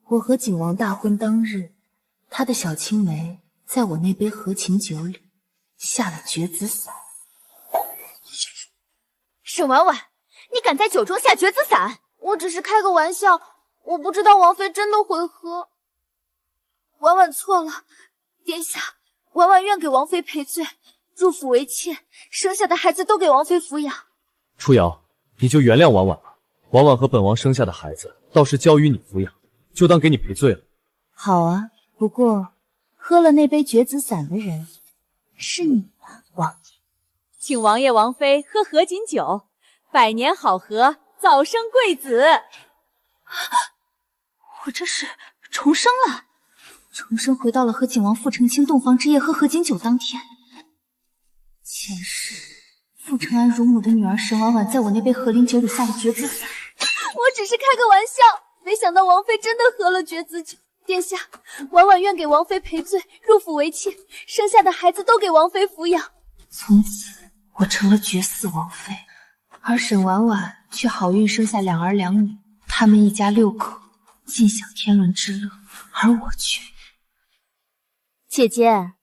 我和景王大婚当日，他的小青梅在我那杯合卺酒里下了绝子散。沈婉婉，你敢在酒中下绝子散？我只是开个玩笑，我不知道王妃真的会喝。婉婉错了，殿下，婉婉愿给王妃赔罪，入府为妾，生下的孩子都给王妃抚养。初瑶，你就原谅婉婉吧。婉婉和本王生下的孩子，倒是交于你抚养，就当给你赔罪了。好啊，不过喝了那杯绝子散的人是你啊，王爷。请王爷王妃喝合卺酒，百年好合，早生贵子。我这是重生了，重生回到了和景王傅成清洞房之夜喝合卺酒当天。前世傅成安乳母的女儿沈婉婉在我那杯合灵酒里下了绝子散。我只是开个玩笑，没想到王妃真的喝了绝子酒。殿下，婉婉愿给王妃赔罪，入府为妾，生下的孩子都给王妃抚养。从此我成了绝嗣王妃，而沈婉婉却好运生下2儿2女，他们一家6口尽享天伦之乐，而我却……姐姐，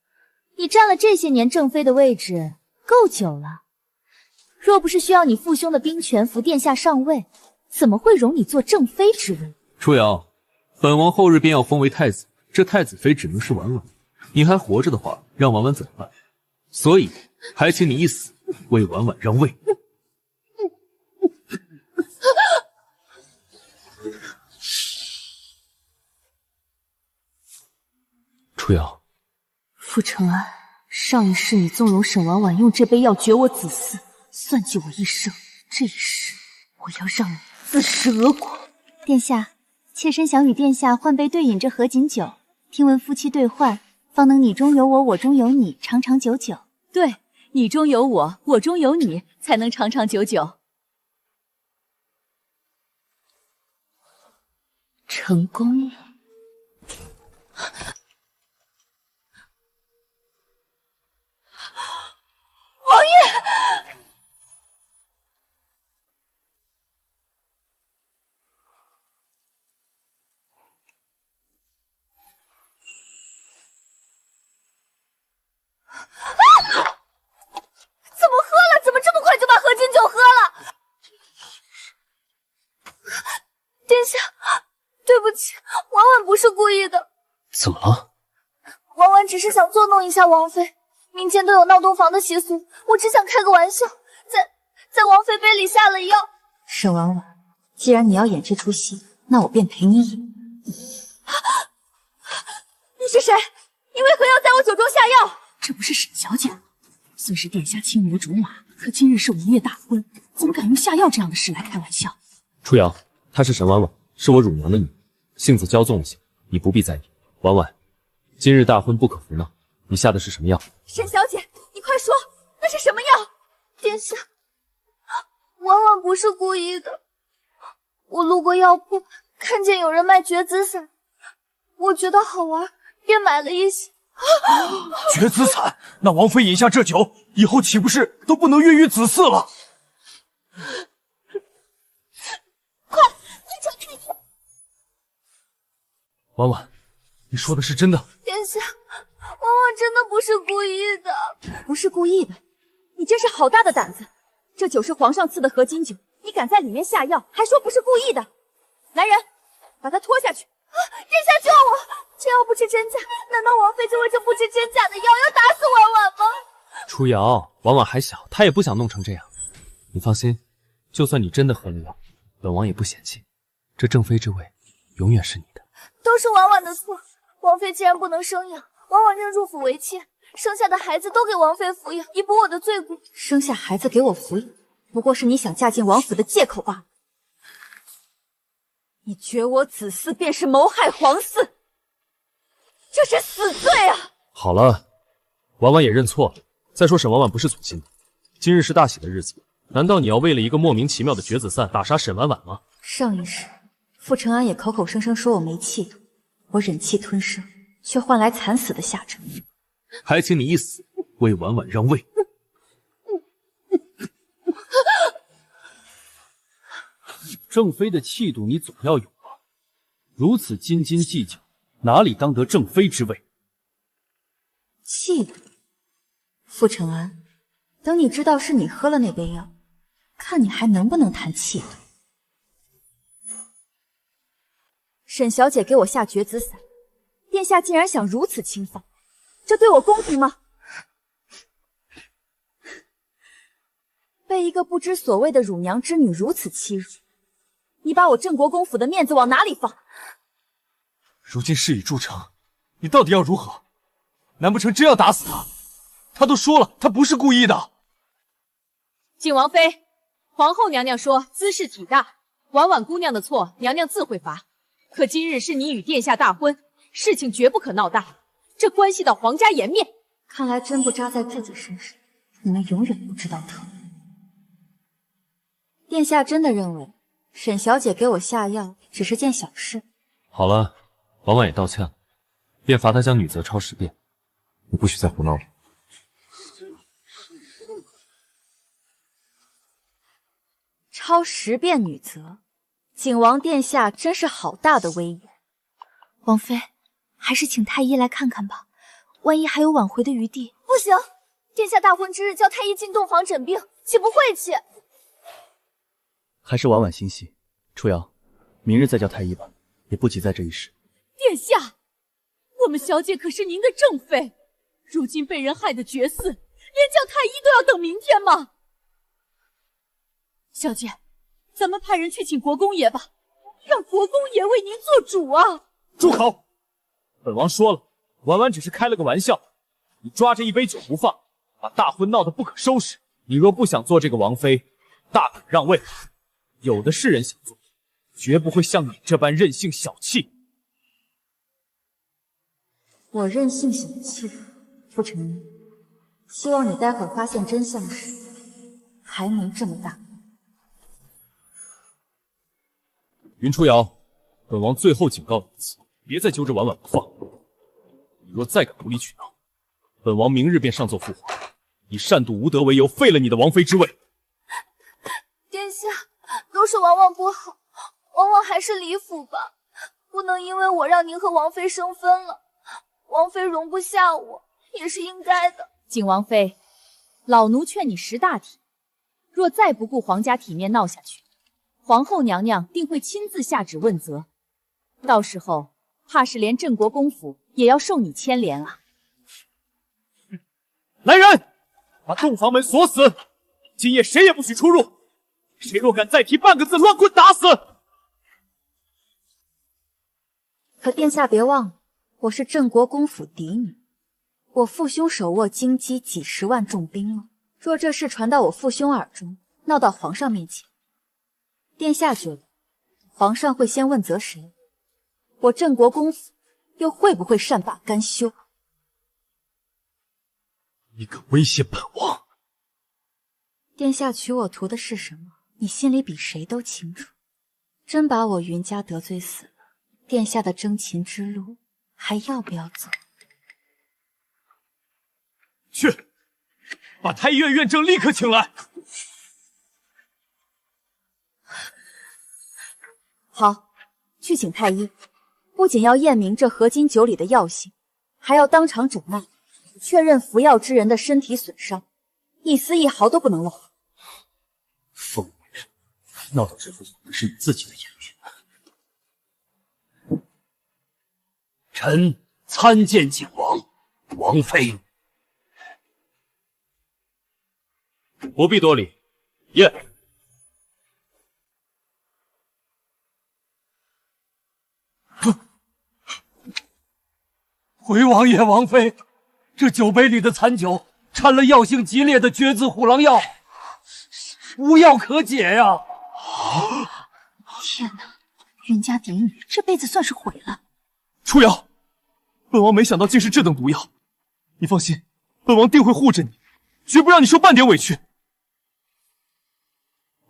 你占了这些年正妃的位置够久了，若不是需要你父兄的兵权扶殿下上位，怎么会容你做正妃之位？初瑶，本王后日便要封为太子，这太子妃只能是婉婉。你还活着的话，让婉婉怎么办？所以还请你一死，为婉婉让位。初瑶，傅成安，上一世你纵容沈婉婉用这杯药绝我子嗣，算计我一生，这一世我要让你自食恶果。殿下，妾身想与殿下换杯对饮这合卺酒，听闻夫妻对换，方能你中有我，我中有你，长长久久。对，你中有我，我中有你，才能长长久久。成功了。王爷！怎么喝了？怎么这么快就把合卺酒喝了？殿下，对不起，婉婉不是故意的。怎么了？婉婉只是想作弄一下王妃，民间都有闹洞房的习俗，我只想开个玩笑，在王妃杯里下了药。沈婉婉，既然你要演这出戏，那我便陪你演。你是谁？你为何要在我酒中下药？这不是沈小姐吗？虽是殿下青梅竹马，可今日是王爷大婚，怎么敢用下药这样的事来开玩笑？初瑶，她是沈婉婉，是我乳娘的女儿，性子骄纵了些，你不必在意。婉婉，今日大婚不可胡闹，你下的是什么药？沈小姐，你快说，那是什么药？殿下，婉婉不是故意的。我路过药铺，看见有人卖绝子散，我觉得好玩，便买了一些。绝子散，那王妃饮下这酒，以后岂不是都不能孕育子嗣了？快传开去！婉婉，你说的是真的？殿下，婉婉真的不是故意的。不是故意的，你真是好大的胆子！这酒是皇上赐的合卺酒，你敢在里面下药，还说不是故意的？来人，把他拖下去！殿下救我！这药不是真假，难道王妃就为这不知真假的药要打死婉婉吗？初瑶，婉婉还小，她也不想弄成这样。你放心，就算你真的喝了药，本王也不嫌弃。这正妃之位，永远是你的。都是婉婉的错。王妃既然不能生养，婉婉愿入府为妾，生下的孩子都给王妃抚养，以补我的罪过。生下孩子给我抚养，不过是你想嫁进王府的借口罢了。你绝我子嗣，便是谋害皇嗣，这是死罪啊！好了，婉婉也认错了。再说沈婉婉不是存心的，今日是大喜的日子，难道你要为了一个莫名其妙的绝子散打杀沈婉婉吗？上一世，傅成安也口口声声说我没气度，我忍气吞声，却换来惨死的下场。还请你一死，为婉婉让位。正妃的气度你总要有吧？如此斤斤计较，哪里当得正妃之位？气度，傅承安，等你知道是你喝了那杯药，看你还能不能谈气度。沈小姐给我下绝子伞，殿下竟然想如此轻放，这对我公平吗？被一个不知所谓的乳娘之女如此欺辱，你把我郑国公府的面子往哪里放？如今事已铸成，你到底要如何？难不成真要打死他？他都说了，他不是故意的。景王妃，皇后娘娘说姿事体大，婉婉姑娘的错，娘娘自会罚。可今日是你与殿下大婚，事情绝不可闹大，这关系到皇家颜面。看来针不扎在自己身上，你们永远不知道疼。殿下真的认为沈小姐给我下药只是件小事？好了，婉婉也道歉了，便罚她将女则抄10遍。你不许再胡闹了。抄10遍女则，景王殿下真是好大的威严。王妃，还是请太医来看看吧，万一还有挽回的余地。不行，殿下大婚之日叫太医进洞房诊病，岂不晦气？还是婉婉心细，初瑶，明日再叫太医吧，也不急在这一时。殿下，我们小姐可是您的正妃，如今被人害得绝嗣，连叫太医都要等明天吗？小姐，咱们派人去请国公爷吧，让国公爷为您做主啊！住口！本王说了，婉婉只是开了个玩笑，你抓着一杯酒不放，把大婚闹得不可收拾。你若不想做这个王妃，大可让位。有的是人想做，绝不会像你这般任性小气。我任性小气，傅承恩，希望你待会儿发现真相时，还能这么大。云初瑶，本王最后警告你一次，别再揪着婉婉不放。你若再敢无理取闹，本王明日便上奏父皇，以擅赌无德为由废了你的王妃之位。殿下，都是王王不好，王王还是离府吧，不能因为我让您和王妃生分了。王妃容不下我，也是应该的。景王妃，老奴劝你识大体，若再不顾皇家体面闹下去，皇后娘娘定会亲自下旨问责，到时候怕是连郑国公府也要受你牵连啊！来人，把洞房门锁死，今夜谁也不许出入。谁若敢再提半个字，乱棍打死！可殿下别忘了，我是郑国公府嫡女，我父兄手握京畿几10万重兵了。若这事传到我父兄耳中，闹到皇上面前，殿下觉得皇上会先问责谁？我郑国公府又会不会善罢甘休？你敢威胁本王？殿下取我图的是什么？你心里比谁都清楚。真把我云家得罪死了，殿下的争秦之路还要不要走？去，把太医院院正立刻请来。好，去请太医，不仅要验明这合金酒里的药性，还要当场诊脉，确认服药之人的身体损伤，一丝一毫都不能漏。凤羽，闹到这副有的是你自己的颜面。臣参见景王，王妃。不必多礼，验。回王爷、王妃，这酒杯里的残酒掺了药性极烈的绝子虎狼药，无药可解呀！天哪，云家嫡女这辈子算是毁了。初瑶，本王没想到竟是这等毒药。你放心，本王定会护着你，绝不让你受半点委屈。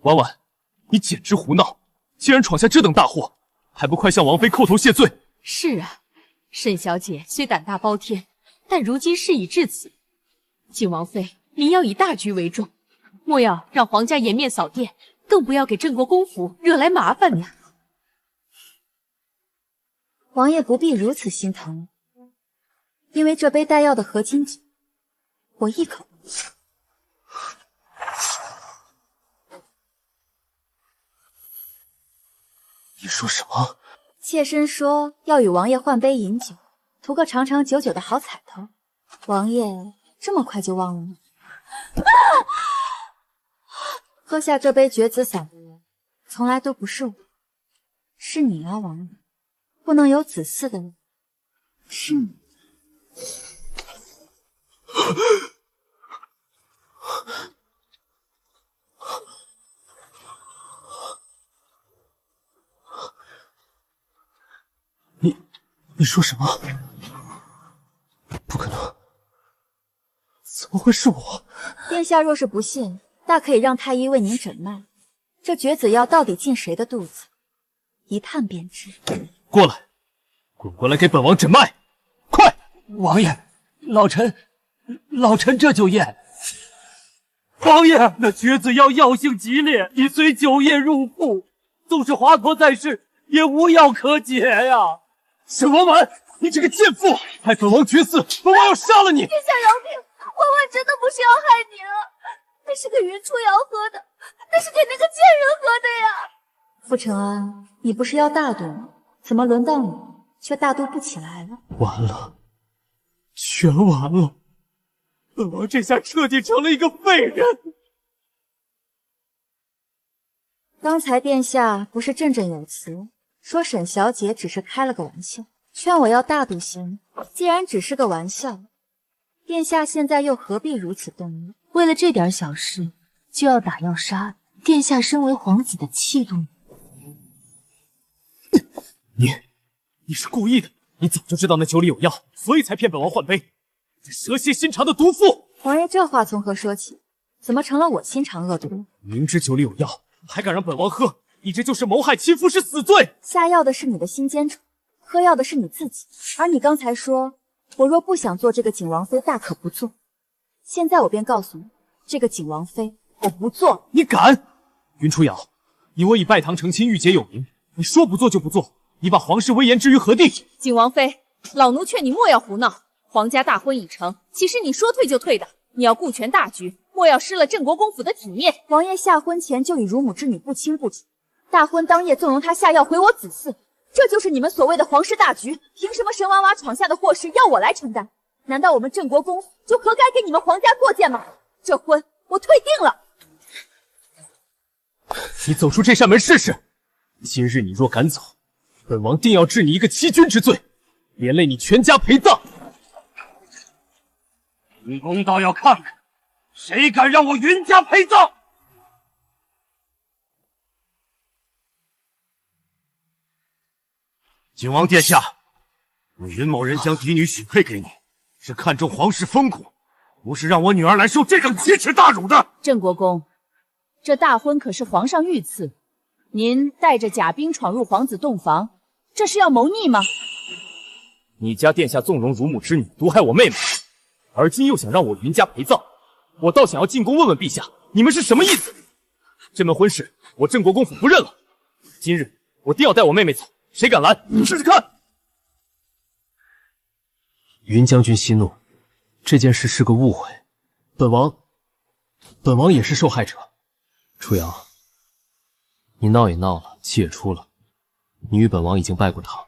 婉婉，你简直胡闹！竟然闯下这等大祸，还不快向王妃叩头谢罪！是啊，沈小姐虽胆大包天，但如今事已至此，景王妃，您要以大局为重，莫要让皇家颜面扫地，更不要给郑国公府惹来麻烦呀。王爷不必如此心疼，因为这杯带药的合金酒，我一口不进。你说什么？妾身说要与王爷换杯饮酒，图个长长久久的好彩头。王爷这么快就忘了吗？喝下这杯绝子散的人，从来都不是我，是你啊，王爷。不能有子嗣的人，是你。你说什么？不可能！怎么会是我？殿下若是不信，大可以让太医为您诊脉。这绝子药到底进谁的肚子，一探便知。过来，滚过来给本王诊脉，快！王爷，老臣这就验。王爷，那绝子药药性极烈，你虽酒液入腹，纵是华佗在世，也无药可解呀！沈王婉，你这个贱妇，害本王绝嗣，本王要杀了你！殿下饶命，婉婉真的不是要害您啊，那是给云初瑶喝的，那是给那个贱人喝的呀！傅承安，你不是要大度吗？怎么轮到你却大度不起来了？完了，全完了！本王这下彻底成了一个废人。刚才殿下不是振振有词，说沈小姐只是开了个玩笑，劝我要大度些。既然只是个玩笑，殿下现在又何必如此动怒？为了这点小事就要打要杀的，殿下身为皇子的气度。你是故意的，你早就知道那酒里有药，所以才骗本王换杯。这蛇蝎心肠的毒妇！王爷这话从何说起？怎么成了我心肠恶毒？明知酒里有药，还敢让本王喝，你这就是谋害亲夫，是死罪！下药的是你的心奸宠，喝药的是你自己。而你刚才说，我若不想做这个景王妃，大可不做。现在我便告诉你，这个景王妃我不做。你敢！云初瑶，你我以拜堂成亲，玉洁有名，你说不做就不做，你把皇室威严置于何地？景王妃，老奴劝你莫要胡闹。皇家大婚已成，岂是你说退就退的？你要顾全大局，莫要失了镇国公府的体面。王爷下婚前就与乳母之女不亲不楚，大婚当夜纵容他下药毁我子嗣，这就是你们所谓的皇室大局。凭什么沈婉婉闯下的祸事要我来承担？难道我们镇国公府就活该给你们皇家作践吗？这婚我退定了。你走出这扇门试试。今日你若敢走，本王定要治你一个欺君之罪，连累你全家陪葬。本宫倒要看看，谁敢让我云家陪葬！景王殿下，云某人将嫡女许配给你，是看重皇室风骨，不是让我女儿来受这种奇耻大辱的。镇国公，这大婚可是皇上御赐，您带着甲兵闯入皇子洞房，这是要谋逆吗？你家殿下纵容乳母之女，毒害我妹妹，而今又想让我云家陪葬，我倒想要进宫问问陛下，你们是什么意思？这门婚事我镇国公府不认了，今日我定要带我妹妹走，谁敢拦？你试试看！云将军息怒，这件事是个误会，本王也是受害者。初瑶，你闹也闹了，气也出了，你与本王已经拜过堂，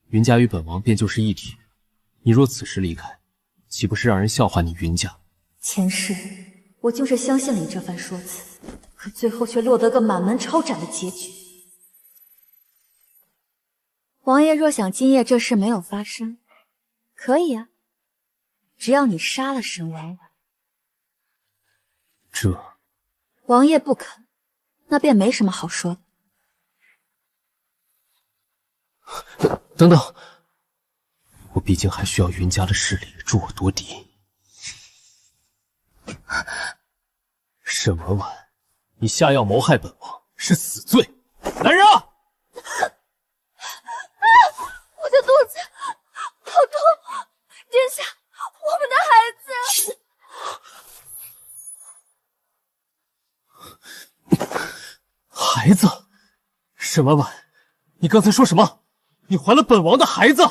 云家与本王便就是一体，你若此时离开，岂不是让人笑话你云家？前世我就是相信了你这番说辞，可最后却落得个满门抄斩的结局。王爷若想今夜这事没有发生，可以啊，只要你杀了沈婉婉。这王爷不肯，那便没什么好说的。等等，我毕竟还需要云家的势力助我夺嫡。沈婉婉，你下药谋害本王是死罪！来人啊！我的肚子好痛，殿下，我们的孩子。孩子，沈婉婉，你刚才说什么？你怀了本王的孩子。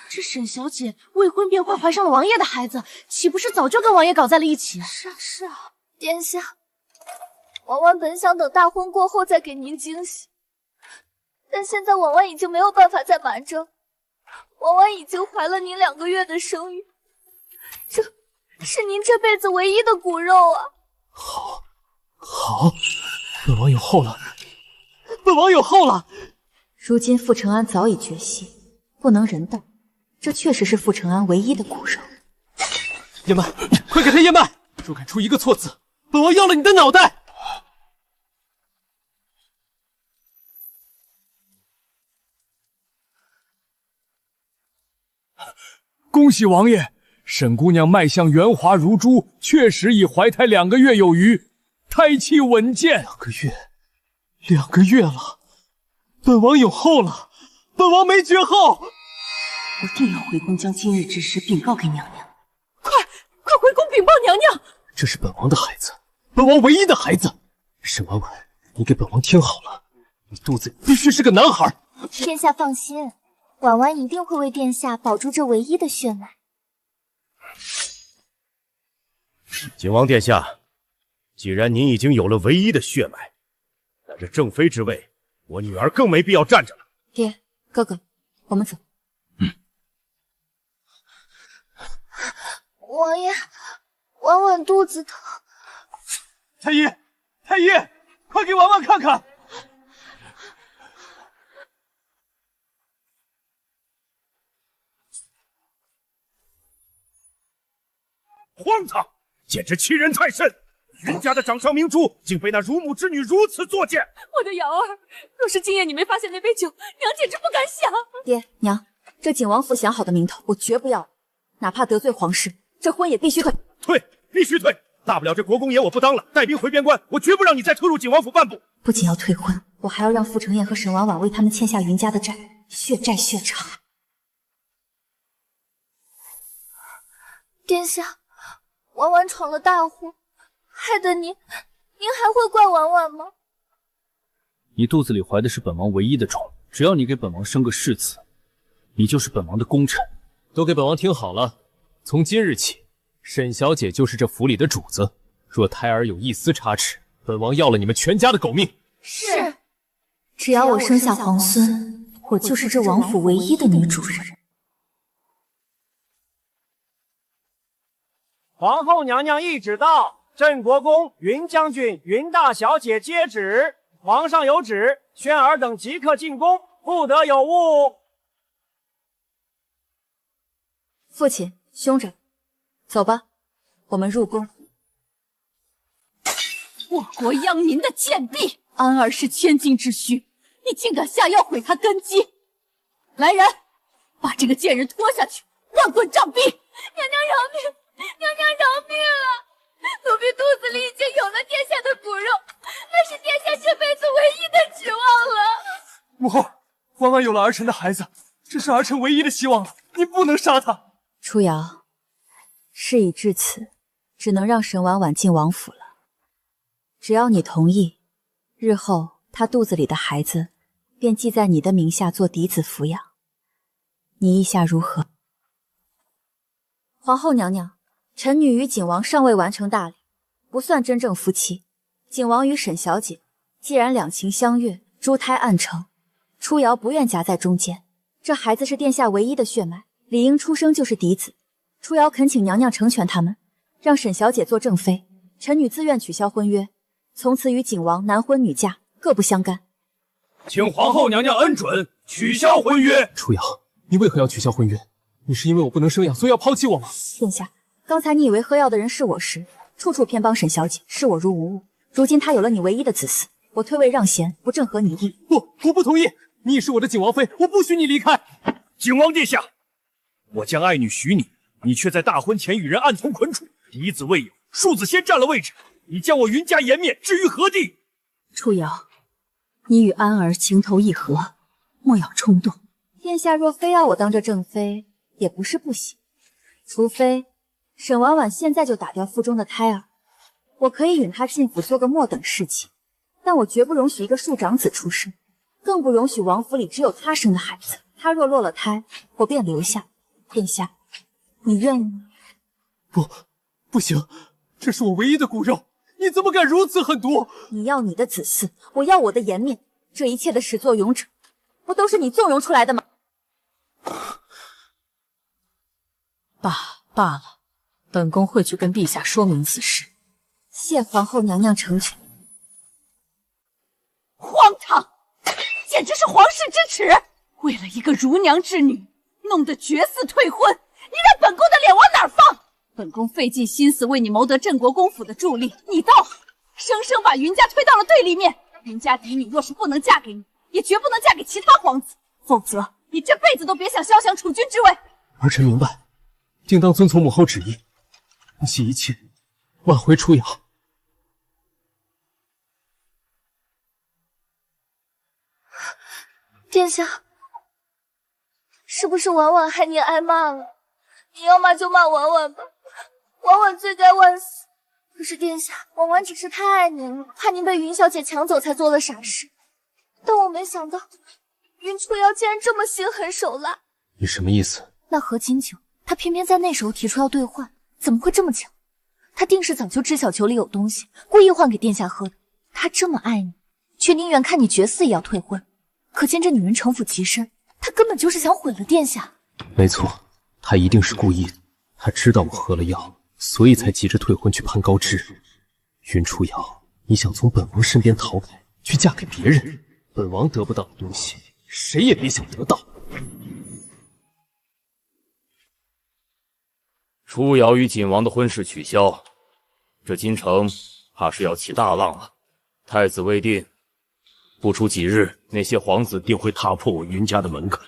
这沈小姐未婚便会怀上了王爷的孩子，岂不是早就跟王爷搞在了一起？是啊，殿下，婉婉本想等大婚过后再给您惊喜，但现在婉婉已经没有办法再瞒着，婉婉已经怀了您2个月的身孕，这是您这辈子唯一的骨肉啊！好，本王有后了，本王有后了。如今傅承安早已绝息，不能人道，这确实是傅承安唯一的骨肉。燕麦，快给他燕麦！若敢出一个错字，本王要了你的脑袋！恭喜王爷，沈姑娘脉象圆滑如珠，确实已怀胎2个月有余，胎气稳健。2个月了，本王有后了，本王没绝后。我定要回宫将今日之事禀告给娘娘。快回宫禀报娘娘！这是本王的孩子，本王唯一的孩子。沈婉婉，你给本王听好了，你肚子里必须是个男孩。殿下放心，婉婉一定会为殿下保住这唯一的血脉。景王殿下，既然您已经有了唯一的血脉，那这正妃之位，我女儿更没必要站着了。爹，哥哥，我们走。王爷，婉婉肚子疼。太医，快给婉婉看看！荒唐，简直欺人太甚！云家的掌上明珠竟被那乳母之女如此作践。我的瑶儿，若是今夜你没发现那杯酒，娘简直不敢想。爹娘，这景王府想好的名头，我绝不要，哪怕得罪皇室，这婚也必须退。必须退！大不了这国公爷我不当了，带兵回边关，我绝不让你再退入景王府半步。不仅要退婚，我还要让傅承彦和沈婉婉为他们欠下云家的债，血债血偿。殿下，婉婉闯了大祸，害得您还会怪婉婉吗？你肚子里怀的是本王唯一的宠，只要你给本王生个世子，你就是本王的功臣。都给本王听好了，从今日起，沈小姐就是这府里的主子。若胎儿有一丝差池，本王要了你们全家的狗命。是。只要我生下皇孙，我就是这王府唯一的女主人。皇后娘娘懿旨到，镇国公、云将军、云大小姐接旨。皇上有旨，宣儿等即刻进宫，不得有误。父亲，兄长，走吧，我们入宫。我国殃民的贱婢，安儿是千金之躯，你竟敢下药毁他根基！来人，把这个贱人拖下去，乱滚杖毙！娘娘饶命！娘娘饶命啊！奴婢肚子里已经有了殿下的骨肉，那是殿下这辈子唯一的指望了。母后，婉婉有了儿臣的孩子，这是儿臣唯一的希望了，你不能杀他。初瑶，事已至此，只能让沈婉婉进王府了。只要你同意，日后她肚子里的孩子便记在你的名下做嫡子抚养。你意下如何？皇后娘娘，臣女与景王尚未完成大礼，不算真正夫妻。景王与沈小姐既然两情相悦，珠胎暗成，初瑶不愿夹在中间。这孩子是殿下唯一的血脉，理应出生就是嫡子。初瑶恳请娘娘成全他们，让沈小姐做正妃，臣女自愿取消婚约，从此与景王男婚女嫁，各不相干。请皇后娘娘恩准，取消婚约。初瑶，你为何要取消婚约？你是因为我不能生养，所以要抛弃我吗？殿下，刚才你以为喝药的人是我时，处处偏帮沈小姐，视我如无物。如今她有了你唯一的子嗣，我退位让贤，不正合你意。不，我不同意！你是我的景王妃，我不许你离开。景王殿下，我将爱女许你，你却在大婚前与人暗通捆处，嫡子未有，庶子先占了位置，你将我云家颜面置于何地？初瑶，你与安儿情投意合，莫要冲动。殿下若非要我当这正妃，也不是不行，除非沈婉婉现在就打掉腹中的胎儿，我可以允她进府做个末等侍妾，但我绝不容许一个庶长子出生，更不容许王府里只有他生的孩子。他若落了胎，我便留下。殿下，你愿意吗？不行，这是我唯一的骨肉，你怎么敢如此狠毒？你要你的子嗣，我要我的颜面，这一切的始作俑者，不都是你纵容出来的吗？罢了，本宫会去跟陛下说明此事。谢皇后娘娘成全。荒唐，简直是皇室之耻！为了一个如娘之女，弄得绝嗣退婚，你让本宫的脸往哪儿放？本宫费尽心思为你谋得镇国公府的助力，你倒生生把云家推到了对立面。云家嫡女若是不能嫁给你，也绝不能嫁给其他皇子，否则你这辈子都别想肖想储君之位。儿臣明白，定当遵从母后旨意，不惜一切挽回初瑶。殿下，是不是婉婉害您挨骂了？你要骂就骂婉婉吧，婉婉罪该万死。可是殿下，婉婉只是太爱您了，怕您被云小姐抢走才做了傻事。但我没想到，云初瑶竟然这么心狠手辣。你什么意思？那合金酒，他偏偏在那时候提出要兑换，怎么会这么巧？他定是早就知晓酒里有东西，故意换给殿下喝的。他这么爱你，却宁愿看你绝嗣也要退婚。可见这女人城府极深，她根本就是想毁了殿下。没错，她一定是故意的。她知道我喝了药，所以才急着退婚去攀高枝。云初瑶，你想从本王身边逃开，去嫁给别人，本王得不到的东西，谁也别想得到。初瑶与景王的婚事取消，这京城怕是要起大浪了。太子未定。不出几日，那些皇子定会踏破我云家的门槛。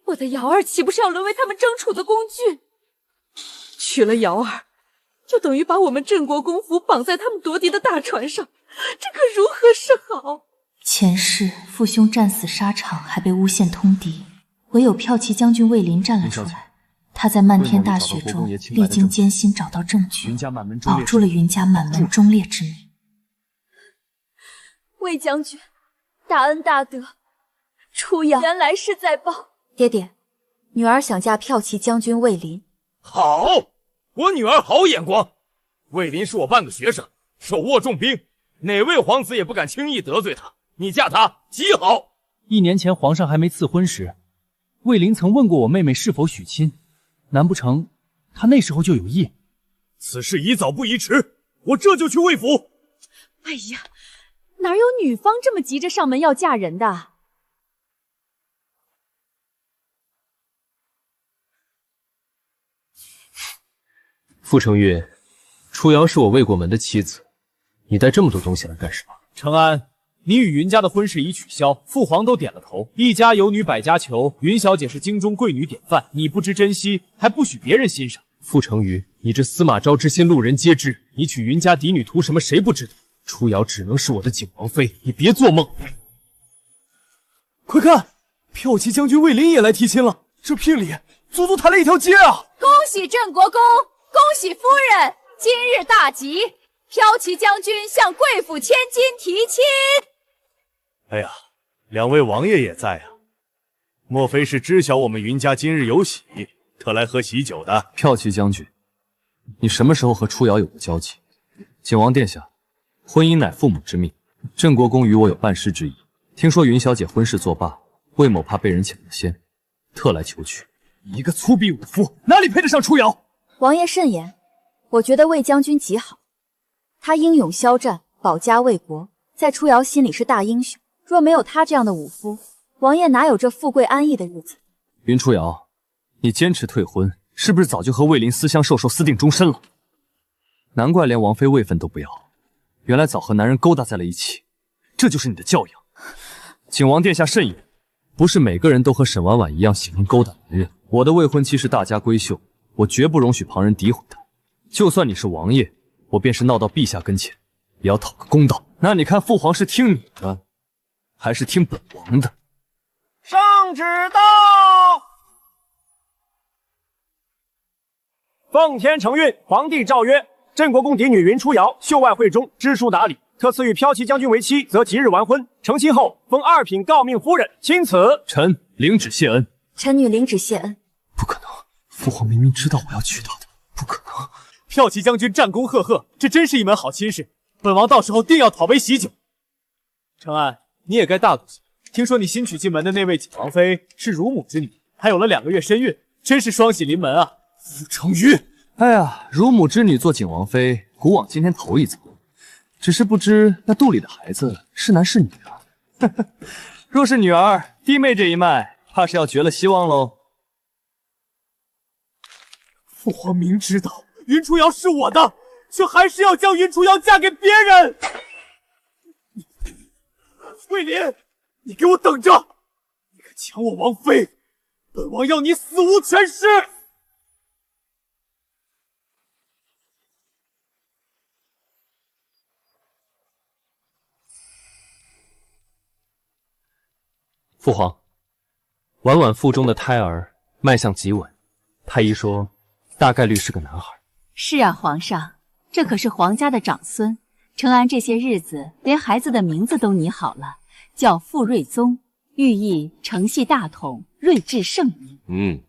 我的瑶儿岂不是要沦为他们争宠的工具？娶了瑶儿，就等于把我们镇国公府绑在他们夺嫡的大船上，这可如何是好？前世父兄战死沙场，还被诬陷通敌，唯有骠骑将军魏林站了出来。他在漫天大雪中历经艰辛找到证据，保住了云家满门忠烈之女。魏将军，大恩大德，初瑶原来是在报。爹爹，女儿想嫁骠骑将军魏林。好，我女儿好眼光。魏林是我半个学生，手握重兵，哪位皇子也不敢轻易得罪他。你嫁他极好。1年前皇上还没赐婚时，魏林曾问过我妹妹是否许亲，难不成他那时候就有意？此事宜早不宜迟，我这就去魏府。哎呀，哪有女方这么急着上门要嫁人的？傅承玉，初瑶是我未过门的妻子，你带这么多东西来干什么？承安，你与云家的婚事已取消，父皇都点了头，一家有女百家求，云小姐是京中贵女典范，你不知珍惜，还不许别人欣赏。傅承玉，你这司马昭之心，路人皆知，你娶云家嫡女图什么？谁不知道？初瑶只能是我的景王妃，你别做梦！快看，骠骑将军魏林也来提亲了，这聘礼足足抬了一条街啊！恭喜镇国公，恭喜夫人，今日大吉，骠骑将军向贵府千金提亲。哎呀，两位王爷也在啊，莫非是知晓我们云家今日有喜，特来喝喜酒的？骠骑将军，你什么时候和初瑶有过交集？景王殿下，婚姻乃父母之命，镇国公与我有半师之谊。听说云小姐婚事作罢，魏某怕被人抢了先，特来求娶。一个粗鄙武夫，哪里配得上初瑶？王爷慎言，我觉得魏将军极好，他英勇骁战，保家卫国，在初瑶心里是大英雄。若没有他这样的武夫，王爷哪有这富贵安逸的日子？云初瑶，你坚持退婚，是不是早就和魏林私相授受，私定终身了？难怪连王妃位分都不要，原来早和男人勾搭在了一起，这就是你的教养。景王殿下慎言，不是每个人都和沈婉婉一样喜欢勾搭男人。我的未婚妻是大家闺秀，我绝不容许旁人诋毁她。就算你是王爷，我便是闹到陛下跟前，也要讨个公道。那你看父皇是听你的，还是听本王的？圣旨到！奉天承运，皇帝诏曰：镇国公嫡女云初瑶秀外慧中，知书达理，特赐与骠骑将军为妻，则即日完婚。成亲后，封2品诰命夫人。钦此。臣领旨谢恩。臣女领旨谢恩。不可能，父皇明明知道我要娶她的，不可能。骠骑将军战功赫赫，这真是一门好亲事。本王到时候定要讨杯喜酒。承安，你也该大度些。听说你新娶进门的那位景王妃是乳母之女，还有了2个月身孕，真是双喜临门啊！傅成宇，哎呀，乳母之女做景王妃，古往今天头一遭。只是不知那肚里的孩子是男是女啊？若是女儿，弟妹这一脉怕是要绝了希望喽。父皇明知道云初瑶是我的，却还是要将云初瑶嫁给别人。魏林，你给我等着！你敢抢我王妃，本王要你死无全尸！父皇，婉婉腹中的胎儿脉象极稳，太医说大概率是个男孩。是啊，皇上，这可是皇家的长孙。承安这些日子连孩子的名字都拟好了，叫傅睿宗，寓意承系大统，睿智圣明。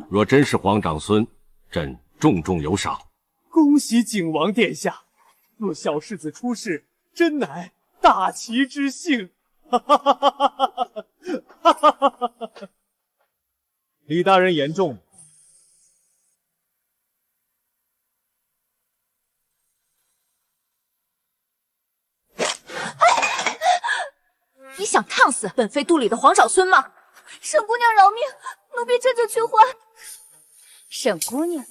若真是皇长孙，朕重重有赏。恭喜景王殿下！若小世子出世，真乃大齐之幸。李大人言重。你想烫死本妃肚里的皇长孙吗？沈姑娘饶命，奴婢这就去换。沈姑娘，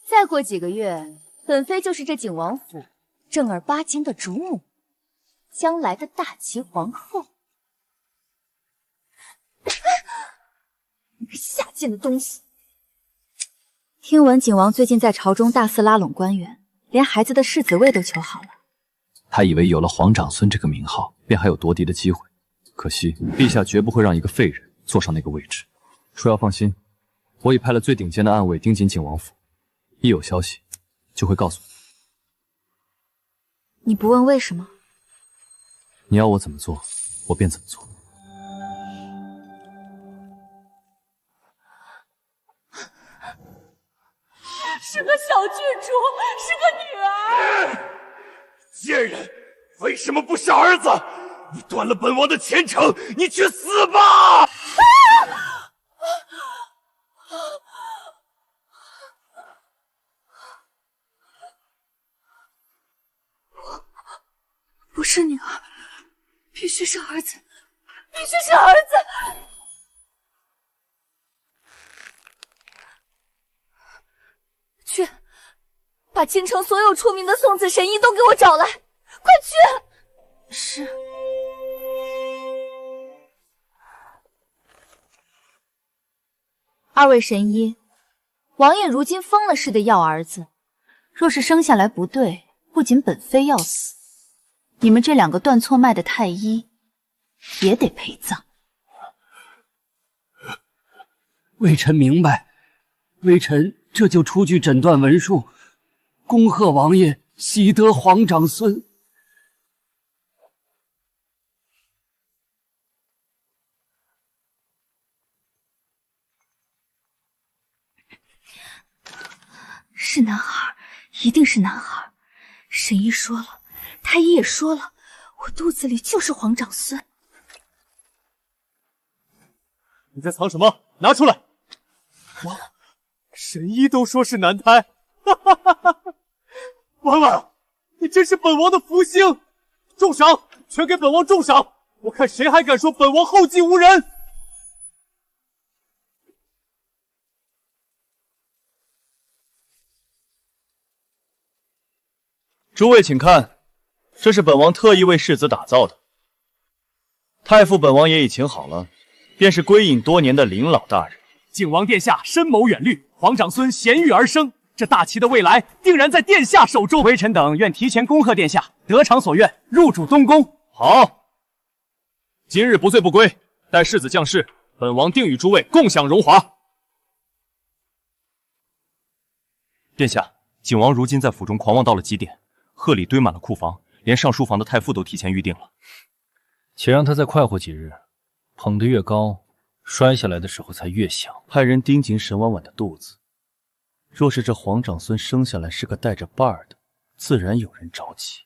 再过几个月，本妃就是这景王府正儿八经的主母，将来的大齐皇后。你个下贱的东西！听闻景王最近在朝中大肆拉拢官员，连孩子的世子位都求好了。他以为有了皇长孙这个名号，便还有夺嫡的机会。可惜陛下绝不会让一个废人坐上那个位置。初瑶放心，我已派了最顶尖的暗卫盯紧景王府，一有消息就会告诉你。你不问为什么？你要我怎么做，我便怎么做。是个小郡主，是个女儿。贱人，为什么不杀儿子？你断了本王的前程，你去死吧！不是女儿，必须是儿子，必须是儿子！去，把京城所有出名的送子神医都给我找来，快去！是。二位神医，王爷如今疯了似的要儿子，若是生下来不对，不仅本妃要死，你们这2个断错脉的太医也得陪葬。微臣明白，微臣这就出具诊断文书，恭贺王爷喜得皇长孙。是男孩，一定是男孩。神医说了，太医也说了，我肚子里就是皇长孙。你在藏什么？拿出来！哇，神医都说是男胎，婉婉，你真是本王的福星！重赏，全给本王重赏！我看谁还敢说本王后继无人！诸位请看，这是本王特意为世子打造的。太傅本王也已请好了，便是归隐多年的林老大人。景王殿下深谋远虑，皇长孙贤育而生，这大齐的未来定然在殿下手中。微臣等愿提前恭贺殿下，得偿所愿，入主东宫。好，今日不醉不归，待世子降世，本王定与诸位共享荣华。殿下，景王如今在府中狂妄到了极点，贺礼堆满了库房，连上书房的太傅都提前预定了。且让他再快活几日，捧得越高，摔下来的时候才越响。派人盯紧沈婉婉的肚子，若是这皇长孙生下来是个带着伴儿的，自然有人着急；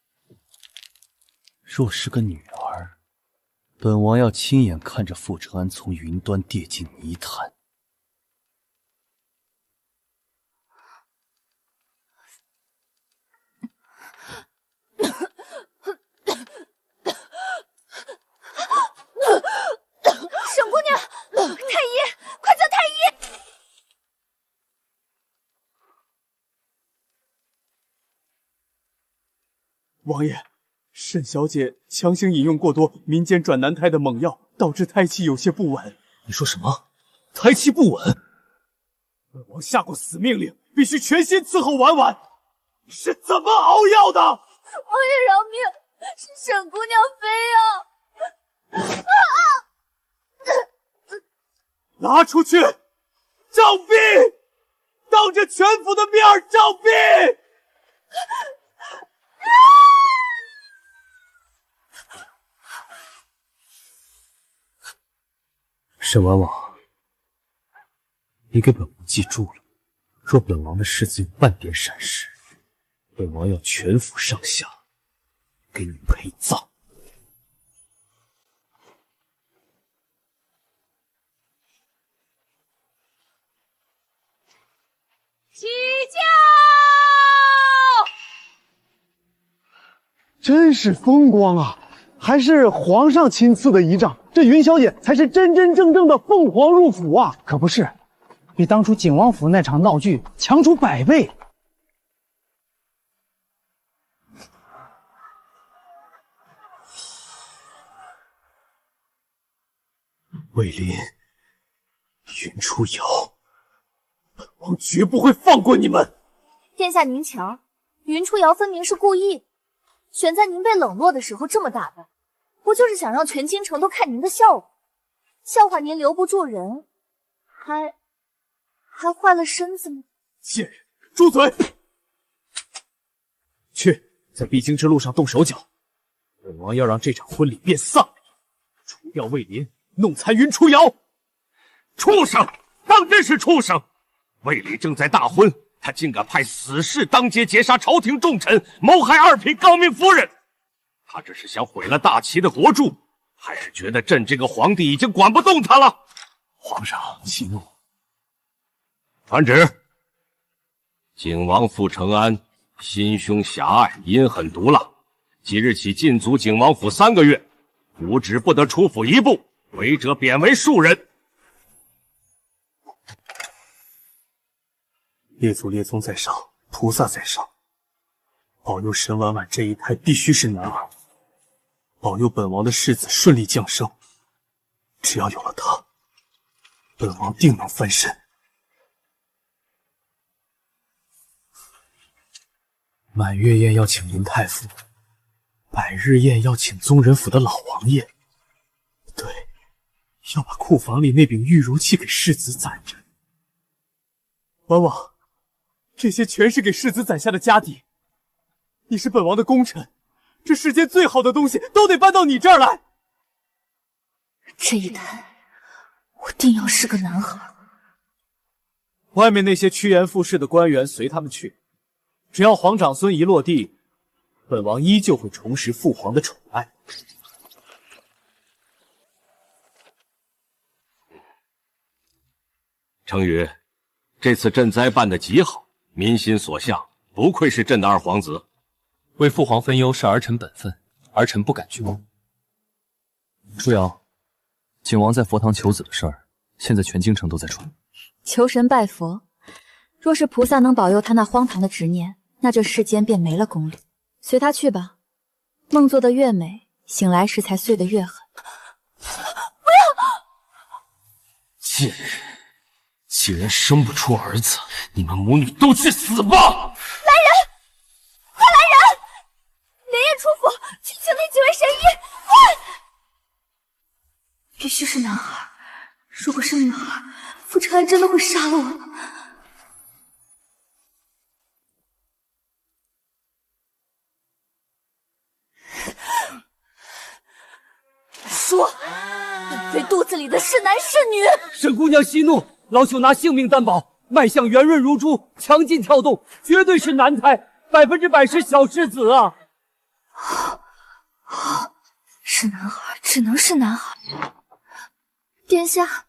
若是个女儿，本王要亲眼看着傅承安从云端跌进泥潭。沈姑娘，太医，快叫太医！王爷，沈小姐强行饮用过多民间转男胎的猛药，导致胎气有些不稳。你说什么？胎气不稳？本王下过死命令，必须全心伺候婉婉。你是怎么熬药的？王爷饶命，是沈姑娘非要……拿出去，杖毙！当着全府的面杖毙！沈婉婉，你给本王记住了，若本王的世子有半点闪失，本王要全府上下给你陪葬。起驾！真是风光啊！还是皇上亲赐的仪仗，这云小姐才是真真正正的凤凰入府啊！可不是，比当初景王府那场闹剧强出100倍。魏林、云初瑶，本王绝不会放过你们！殿下您瞧，云初瑶分明是故意，选在您被冷落的时候这么打扮，不就是想让全京城都看您的笑话？笑话您留不住人，还坏了身子吗？贱人，住嘴！去，在必经之路上动手脚，本王要让这场婚礼变丧礼，除掉魏林，弄残云初瑶。畜生，当真是畜生！魏林正在大婚，他竟敢派死士当街劫杀朝廷重臣，谋害2品高明夫人。他这是想毁了大齐的国柱，还是觉得朕这个皇帝已经管不动他了？皇上息怒。传旨，景王傅承安心胸狭隘，阴狠毒辣，即日起禁足景王府3个月，无职不得出府1步，违者贬为庶人。列祖列宗在上，菩萨在上，保佑沈婉婉这一胎必须是男儿，保佑本王的世子顺利降生。只要有了他，本王定能翻身。满月宴要请林太傅，百日宴要请宗人府的老王爷。对，要把库房里那柄玉如器给世子攒着。婉婉，这些全是给世子攒下的家底。你是本王的功臣，这世间最好的东西都得搬到你这儿来。这一胎，我定要是个男孩。外面那些趋炎附势的官员随他们去，只要皇长孙一落地，本王依旧会重拾父皇的宠爱。程宇，这次赈灾办得极好，民心所向，不愧是朕的二皇子。为父皇分忧是儿臣本分，儿臣不敢居功。初瑶，景王在佛堂求子的事儿，现在全京城都在传。求神拜佛，若是菩萨能保佑他那荒唐的执念，那这世间便没了公理。随他去吧，梦做得越美，醒来时才碎得越狠。贱人，既然生不出儿子，你们母女都去死吧！来人，快来人！连夜出府去请那几位神医，快！必须是男孩，如果是女孩，傅承安真的会杀了我吗？男是女。沈姑娘息怒，老朽拿性命担保，脉象圆润如珠，强劲跳动，绝对是男胎，100%是小世子啊！是男孩，只能是男孩。殿下，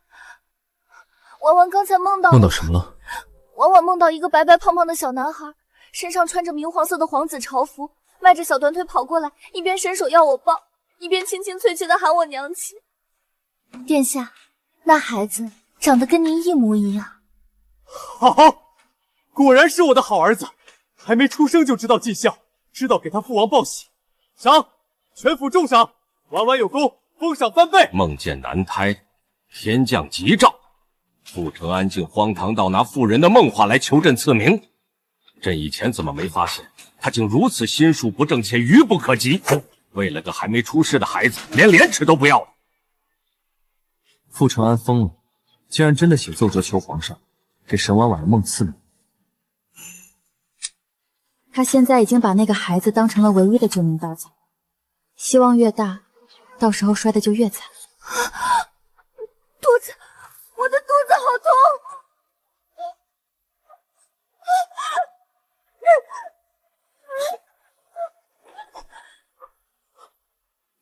婉婉刚才梦到什么了？婉婉梦到一个白白胖胖的小男孩，身上穿着明黄色的皇子朝服，迈着小短腿跑过来，一边伸手要我抱，一边清清脆脆的喊我娘亲。殿下，那孩子长得跟您一模一样。好，果然是我的好儿子，还没出生就知道尽孝，知道给他父王报喜。赏，全府重赏，婉婉有功，封赏3倍。梦见男胎，天降吉兆。傅承安竟荒唐到拿妇人的梦话来求朕赐名，朕以前怎么没发现他竟如此心术不正且愚不可及？为了个还没出世的孩子，连廉耻都不要了。傅承安疯了，竟然真的写奏折求皇上给沈婉婉的梦赐名。他现在已经把那个孩子当成了唯一的救命稻草，希望越大，到时候摔的就越惨。肚子，我的肚子好痛！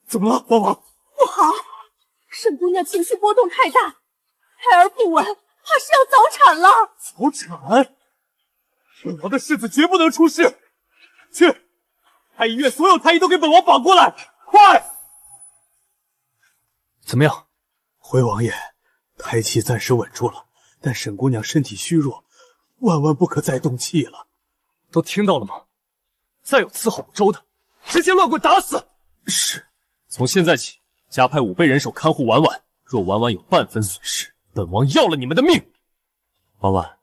怎么了，婉婉？不好，沈姑娘情绪波动太大，胎儿不稳，怕是要早产了。早产？本王的世子绝不能出事！去，太医院所有太医都给本王绑过来，快！怎么样？回王爷，胎气暂时稳住了，但沈姑娘身体虚弱，万万不可再动气了。都听到了吗？再有伺候不周的，直接乱棍打死！是。从现在起，加派5倍人手看护婉婉。若婉婉有半分损失，本王要了你们的命！婉婉，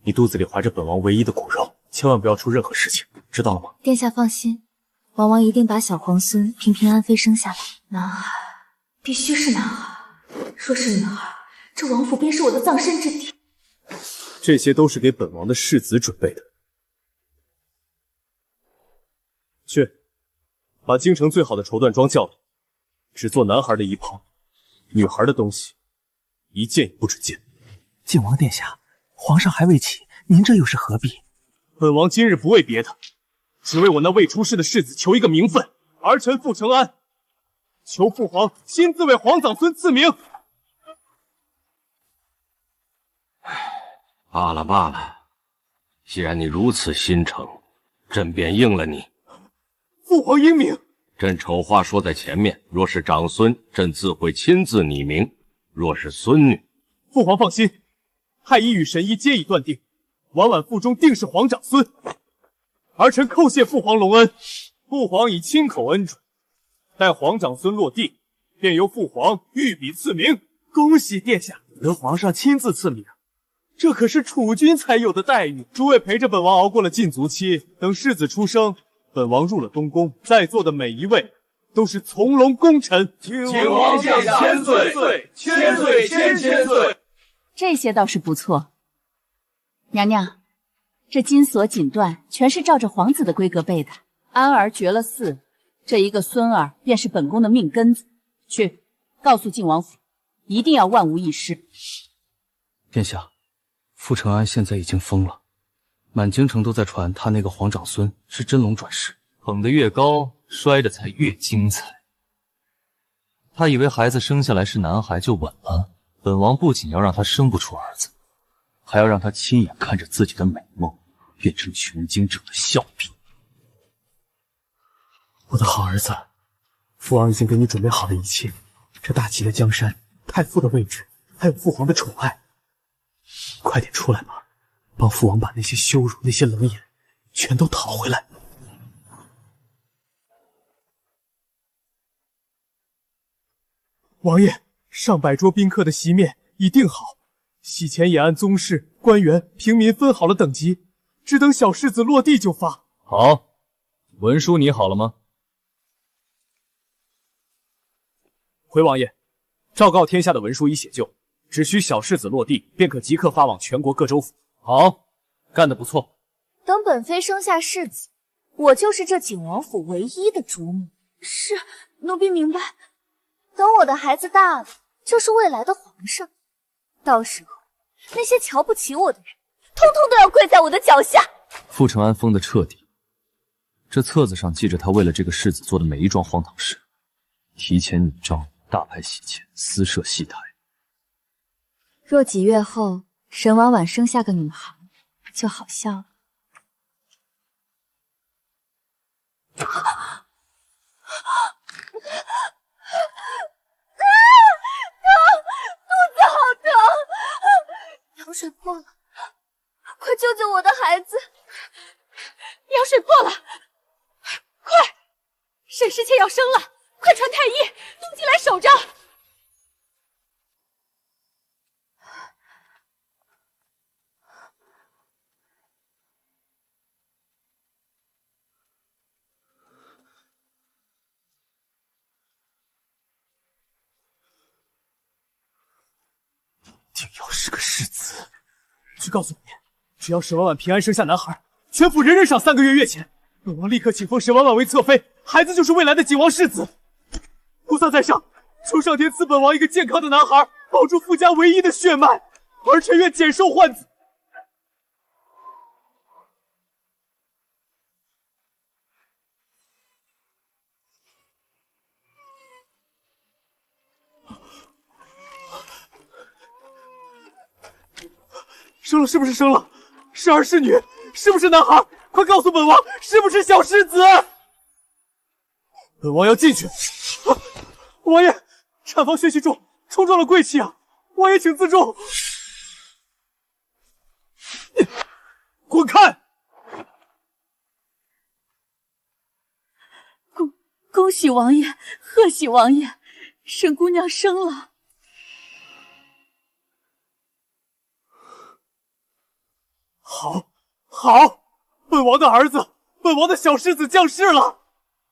你肚子里怀着本王唯一的骨肉，千万不要出任何事情，知道了吗？殿下放心，王王一定把小皇孙平平安安生下来。男孩，必须是男孩。若是女孩，这王府便是我的葬身之地。这些都是给本王的世子准备的。去，把京城最好的绸缎庄叫来，只做男孩的衣袍，女孩的东西一件也不准见。靖王殿下，皇上还未起，您这又是何必？本王今日不为别的，只为我那未出世的世子求一个名分。儿臣傅承安，求父皇亲自为皇长孙赐名。罢了罢了，既然你如此心诚，朕便应了你。父皇英明。朕丑话说在前面，若是长孙，朕自会亲自拟名；若是孙女，父皇放心，太医与神医皆已断定，婉婉腹中定是皇长孙。儿臣叩谢父皇隆恩，父皇已亲口恩准，待皇长孙落地，便由父皇御笔赐名。恭喜殿下得皇上亲自赐名，这可是储君才有的待遇。诸位陪着本王熬过了禁足期，等世子出生，本王入了东宫，在座的每一位都是从龙功臣。请王殿下千岁，千岁，千岁。这些倒是不错。娘娘，这金锁锦缎全是照着皇子的规格备的。安儿绝了嗣，这一个孙儿便是本宫的命根子。去，告诉靖王府，一定要万无一失。殿下，傅承安现在已经疯了，满京城都在传他那个皇长孙是真龙转世，捧得越高，摔得才越精彩。他以为孩子生下来是男孩就稳了，本王不仅要让他生不出儿子，还要让他亲眼看着自己的美梦变成穷经者的笑柄。我的好儿子，父王已经给你准备好了一切，这大齐的江山，太傅的位置，还有父皇的宠爱，快点出来吧，帮父王把那些羞辱、那些冷眼全都讨回来。王爷，上百桌宾客的席面已定好，席前也按宗室、官员、平民分好了等级，只等小世子落地就发。好，文书拟好了吗？回王爷，昭告天下的文书已写就，只需小世子落地，便可即刻发往全国各州府。好，干得不错。等本妃生下世子，我就是这景王府唯一的主母。是，奴婢明白。等我的孩子大了，就是未来的皇上。到时候那些瞧不起我的人，通通都要跪在我的脚下。傅承安疯得彻底，这册子上记着他为了这个世子做的每一桩荒唐事，提前拟诏，大派喜钱，私设戏台。若几月后沈婉婉生下个女孩，就好笑了。肚子好疼，羊水破了，快救救我的孩子！羊水破了，快！沈侍妾要生了，快传太医，东进来守着。定要是个世子！去告诉你，只要沈婉婉平安生下男孩，全府人人赏3个月月钱。本王立刻请封沈婉婉为侧妃，孩子就是未来的景王世子。菩萨在上，求上天赐本王一个健康的男孩，保住傅家唯一的血脉，儿臣愿减寿换子。生了，是不是生了？是儿是女？是不是男孩？快告诉本王，是不是小世子？本王要进去。王爷，产房血气重，冲撞了贵气啊！王爷请自重。滚开！恭喜王爷，贺喜王爷，沈姑娘生了。好，本王的儿子，本王的小世子降世了。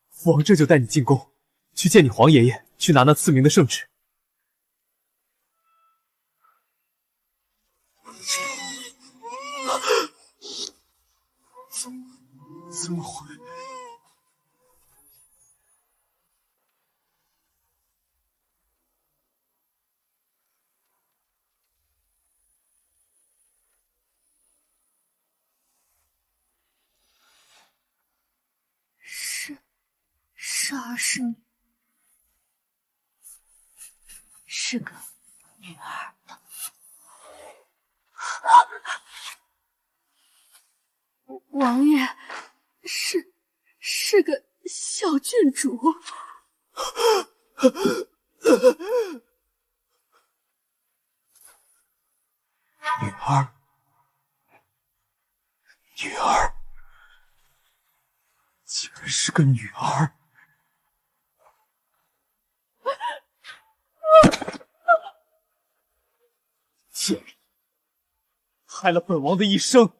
父王这就带你进宫，去见你皇爷爷，去拿那赐名的圣旨。怎么会？是儿是女？是个女儿。王爷是个小郡主。女儿，竟然是个女儿！贱人，害了本王的一生，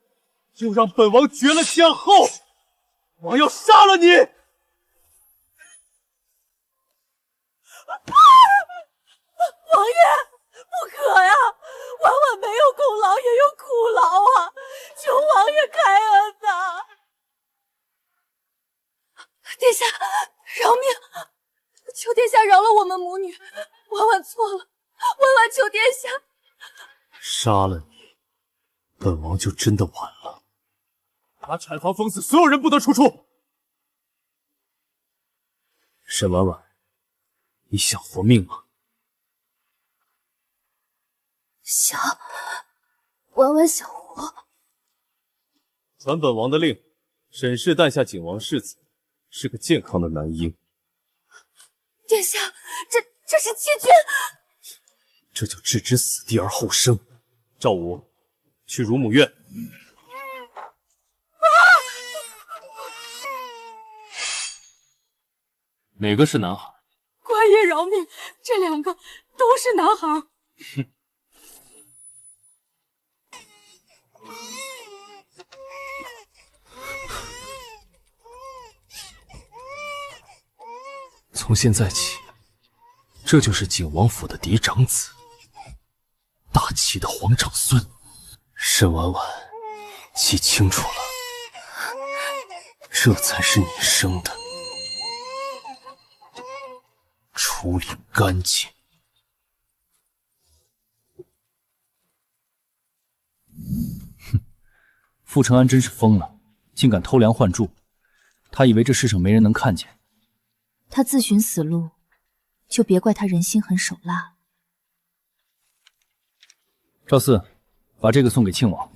又让本王绝了香后，王要杀了你！王爷，不可呀！婉婉没有功劳也有苦劳啊，求王爷开恩呐！殿下饶命！求殿下饶了我们母女，婉婉错了，婉婉求殿下。杀了你，本王就真的完了。把产房封死，所有人不得出处。沈婉婉，你想活命吗？想，婉婉想活。传本王的令，沈氏诞下景王世子，是个健康的男婴。殿下，这是欺君！这叫置之死地而后生。赵武，去乳母院。哪个是男孩？官爷饶命，这2个都是男孩。哼。从现在起，这就是景王府的嫡长子，大齐的皇长孙。沈婉婉，记清楚了，这才是你生的，处理干净。傅承安真是疯了，竟敢偷梁换柱。他以为这世上没人能看见。他自寻死路，就别怪他人心狠手辣。赵四，把这个送给庆王。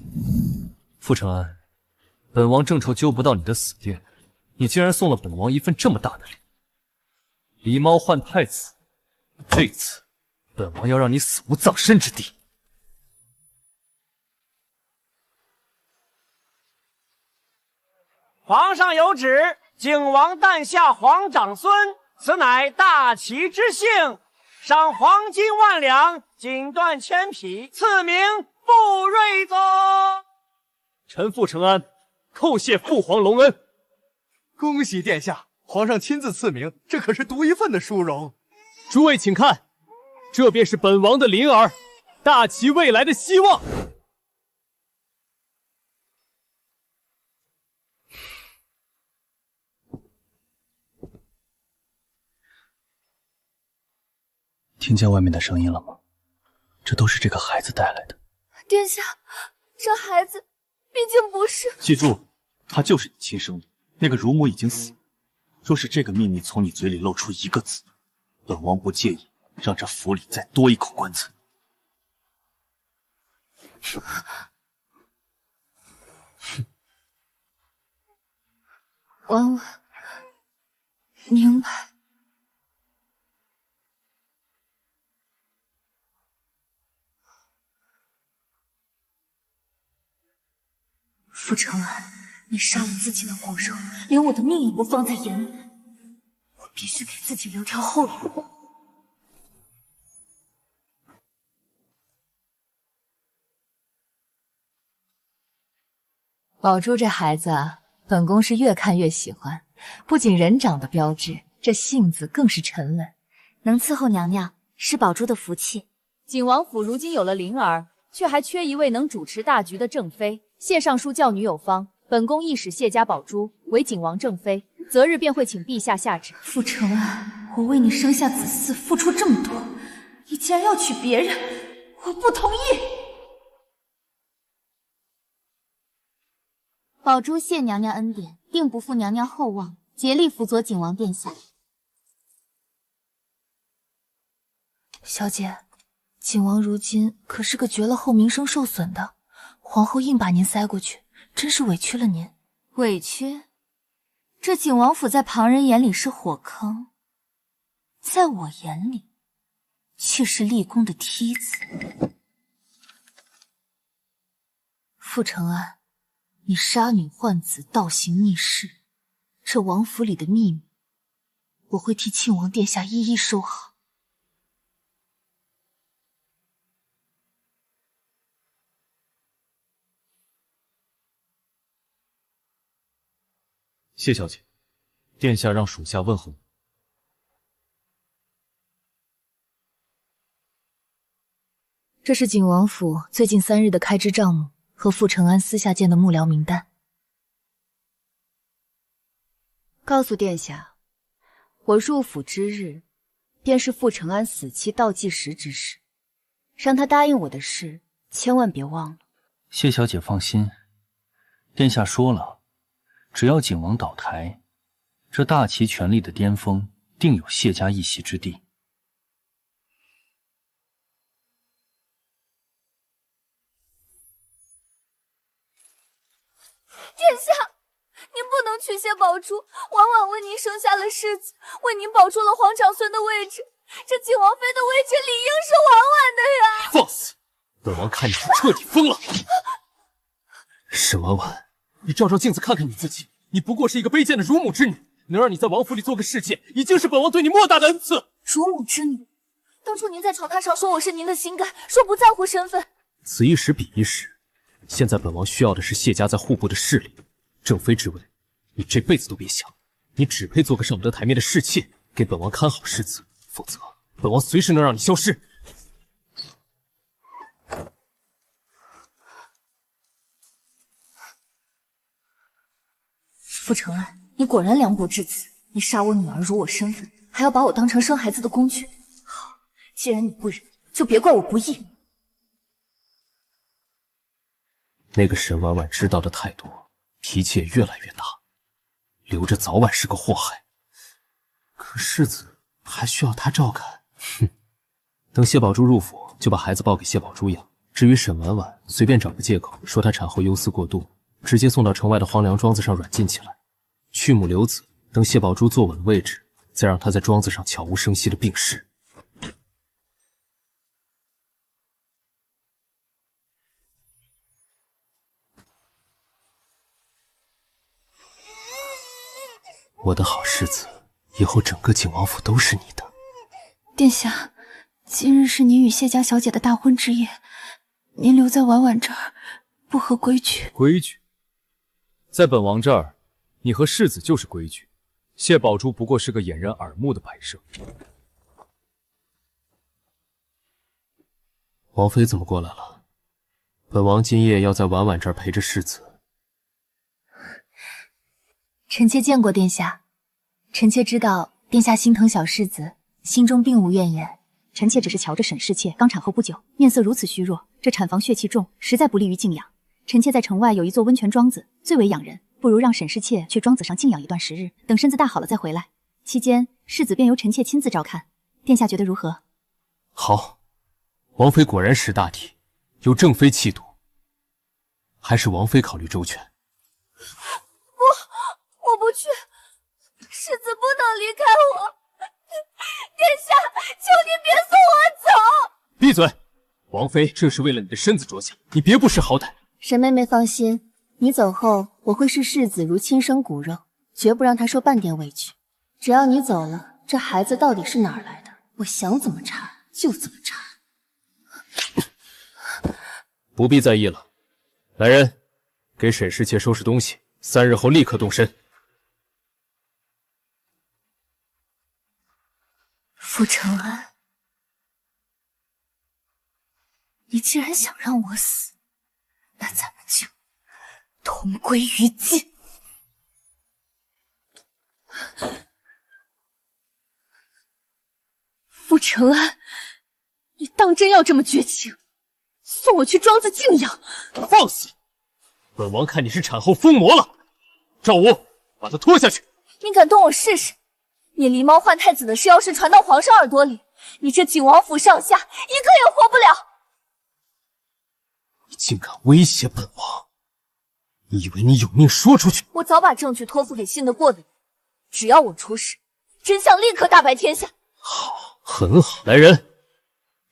傅承安，本王正愁揪不到你的死穴，你竟然送了本王一份这么大的礼。狸猫换太子，这次本王要让你死无葬身之地。皇上有旨，景王诞下皇长孙，此乃大齐之幸，赏黄金10000两，锦缎1000匹，赐名傅睿宗。臣傅承安叩谢父皇隆恩。恭喜殿下，皇上亲自赐名，这可是独一份的殊荣。诸位请看，这便是本王的灵儿，大齐未来的希望。听见外面的声音了吗？这都是这个孩子带来的。殿下，这孩子毕竟不是……记住，他就是你亲生的。那个乳母已经死了。若是这个秘密从你嘴里露出一个字，本王不介意让这府里再多一口棺材。婉婉，明白。傅承安，你杀了自己的骨肉，连我的命也不放在眼里，我必须给自己留条后路。宝珠这孩子啊，本宫是越看越喜欢，不仅人长得标致，这性子更是沉稳。能伺候娘娘是宝珠的福气。景王府如今有了灵儿，却还缺一位能主持大局的正妃。谢尚书教女有方，本宫亦使谢家宝珠为景王正妃，择日便会请陛下下旨。傅承安，我为你生下子嗣，付出这么多，你竟然要娶别人，我不同意。宝珠谢娘娘恩典，定不负娘娘厚望，竭力辅佐景王殿下。小姐，景王如今可是个绝了后名声受损的，皇后硬把您塞过去，真是委屈了您。委屈？这景王府在旁人眼里是火坑，在我眼里却是立功的梯子。傅承安，你杀女换子，倒行逆施，这王府里的秘密，我会替庆王殿下一一收好。谢小姐，殿下让属下问候你。这是景王府最近3日的开支账目和傅承安私下见的幕僚名单。告诉殿下，我入府之日，便是傅承安死期倒计时之时，让他答应我的事，千万别忘了。谢小姐放心，殿下说了，只要景王倒台，这大齐权力的巅峰定有谢家一席之地。殿下，您不能取谢宝珠，婉婉为您生下了世子，为您保住了皇长孙的位置，这景王妃的位置理应是婉婉的呀！放肆！本王看你是彻底疯了。沈婉婉，你照照镜子看看你自己，你不过是一个卑贱的乳母之女，能让你在王府里做个侍妾，已经是本王对你莫大的恩赐。乳母之女，当初您在床榻上说我是您的心肝，说不在乎身份。此一时彼一时，现在本王需要的是谢家在户部的势力，正妃之位，你这辈子都别想，你只配做个上不得台面的侍妾，给本王看好世子，否则本王随时能让你消失。傅承安，你果然凉薄至此，你杀我女儿，辱我身份，还要把我当成生孩子的工具。好，既然你不忍，就别怪我不义。那个沈婉婉知道的太多，脾气也越来越大，留着早晚是个祸害。可世子还需要他照看。哼，等谢宝珠入府，就把孩子抱给谢宝珠养。至于沈婉婉，随便找个借口说她产后忧思过度，直接送到城外的荒凉庄子上软禁起来，去母留子。等谢宝珠坐稳位置，再让她在庄子上悄无声息的病逝。我的好世子，以后整个景王府都是你的。殿下，今日是您与谢家小姐的大婚之夜，您留在婉婉这儿不合规矩。规矩，在本王这儿，你和世子就是规矩。谢宝珠不过是个掩人耳目的摆设。王妃怎么过来了？本王今夜要在婉婉这儿陪着世子。臣妾见过殿下，臣妾知道殿下心疼小世子，心中并无怨言。臣妾只是瞧着沈侍妾刚产后不久，面色如此虚弱，这产房血气重，实在不利于静养。臣妾在城外有一座温泉庄子，最为养人，不如让沈侍妾去庄子上静养一段时日，等身子大好了再回来。期间世子便由臣妾亲自照看，殿下觉得如何？好，王妃果然识大体，有正妃气度，还是王妃考虑周全。我不去，世子不能离开我。殿下，求您别送我走。闭嘴！王妃这是为了你的身子着想，你别不识好歹。沈妹妹放心，你走后，我会视世子如亲生骨肉，绝不让他受半点委屈。只要你走了，这孩子到底是哪儿来的，我想怎么查就怎么查。不必在意了。来人，给沈侍妾收拾东西，3日后立刻动身。傅承恩，你既然想让我死，那咱们就同归于尽。傅承恩，你当真要这么绝情，送我去庄子静养？放肆！本王看你是产后疯魔了。赵武，把他拖下去。你敢动我试试？你狸猫换太子的事要是传到皇上耳朵里，你这景王府上下一个也活不了。你竟敢威胁本王，你以为你有命说出去？我早把证据托付给信得过的人，只要我出事，真相立刻大白天下。好，很好。来人，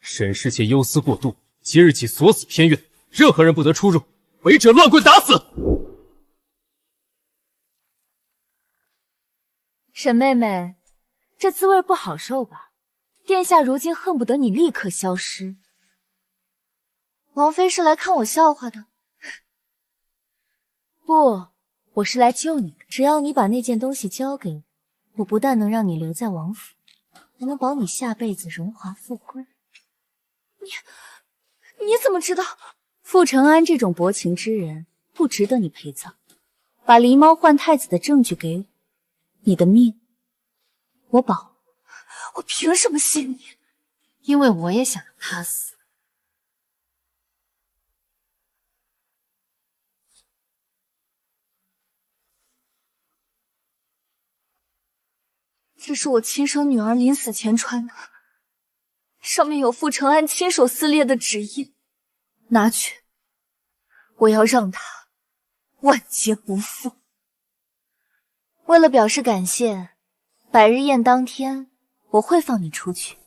沈侍妾忧思过度，即日起锁死偏院，任何人不得出入，违者乱棍打死。沈妹妹，这滋味不好受吧？殿下如今恨不得你立刻消失。王妃是来看我笑话的？不，我是来救你的。只要你把那件东西交给我，我不但能让你留在王府，还能保你下辈子荣华富贵。你怎么知道？傅承安这种薄情之人不值得你陪葬。把狸猫换太子的证据给我，你的命我保。我凭什么信你？因为我也想让他死。这是我亲生女儿临死前穿的，上面有傅承安亲手撕裂的指印，拿去，我要让他万劫不复。为了表示感谢，百日宴当天我会放你出去。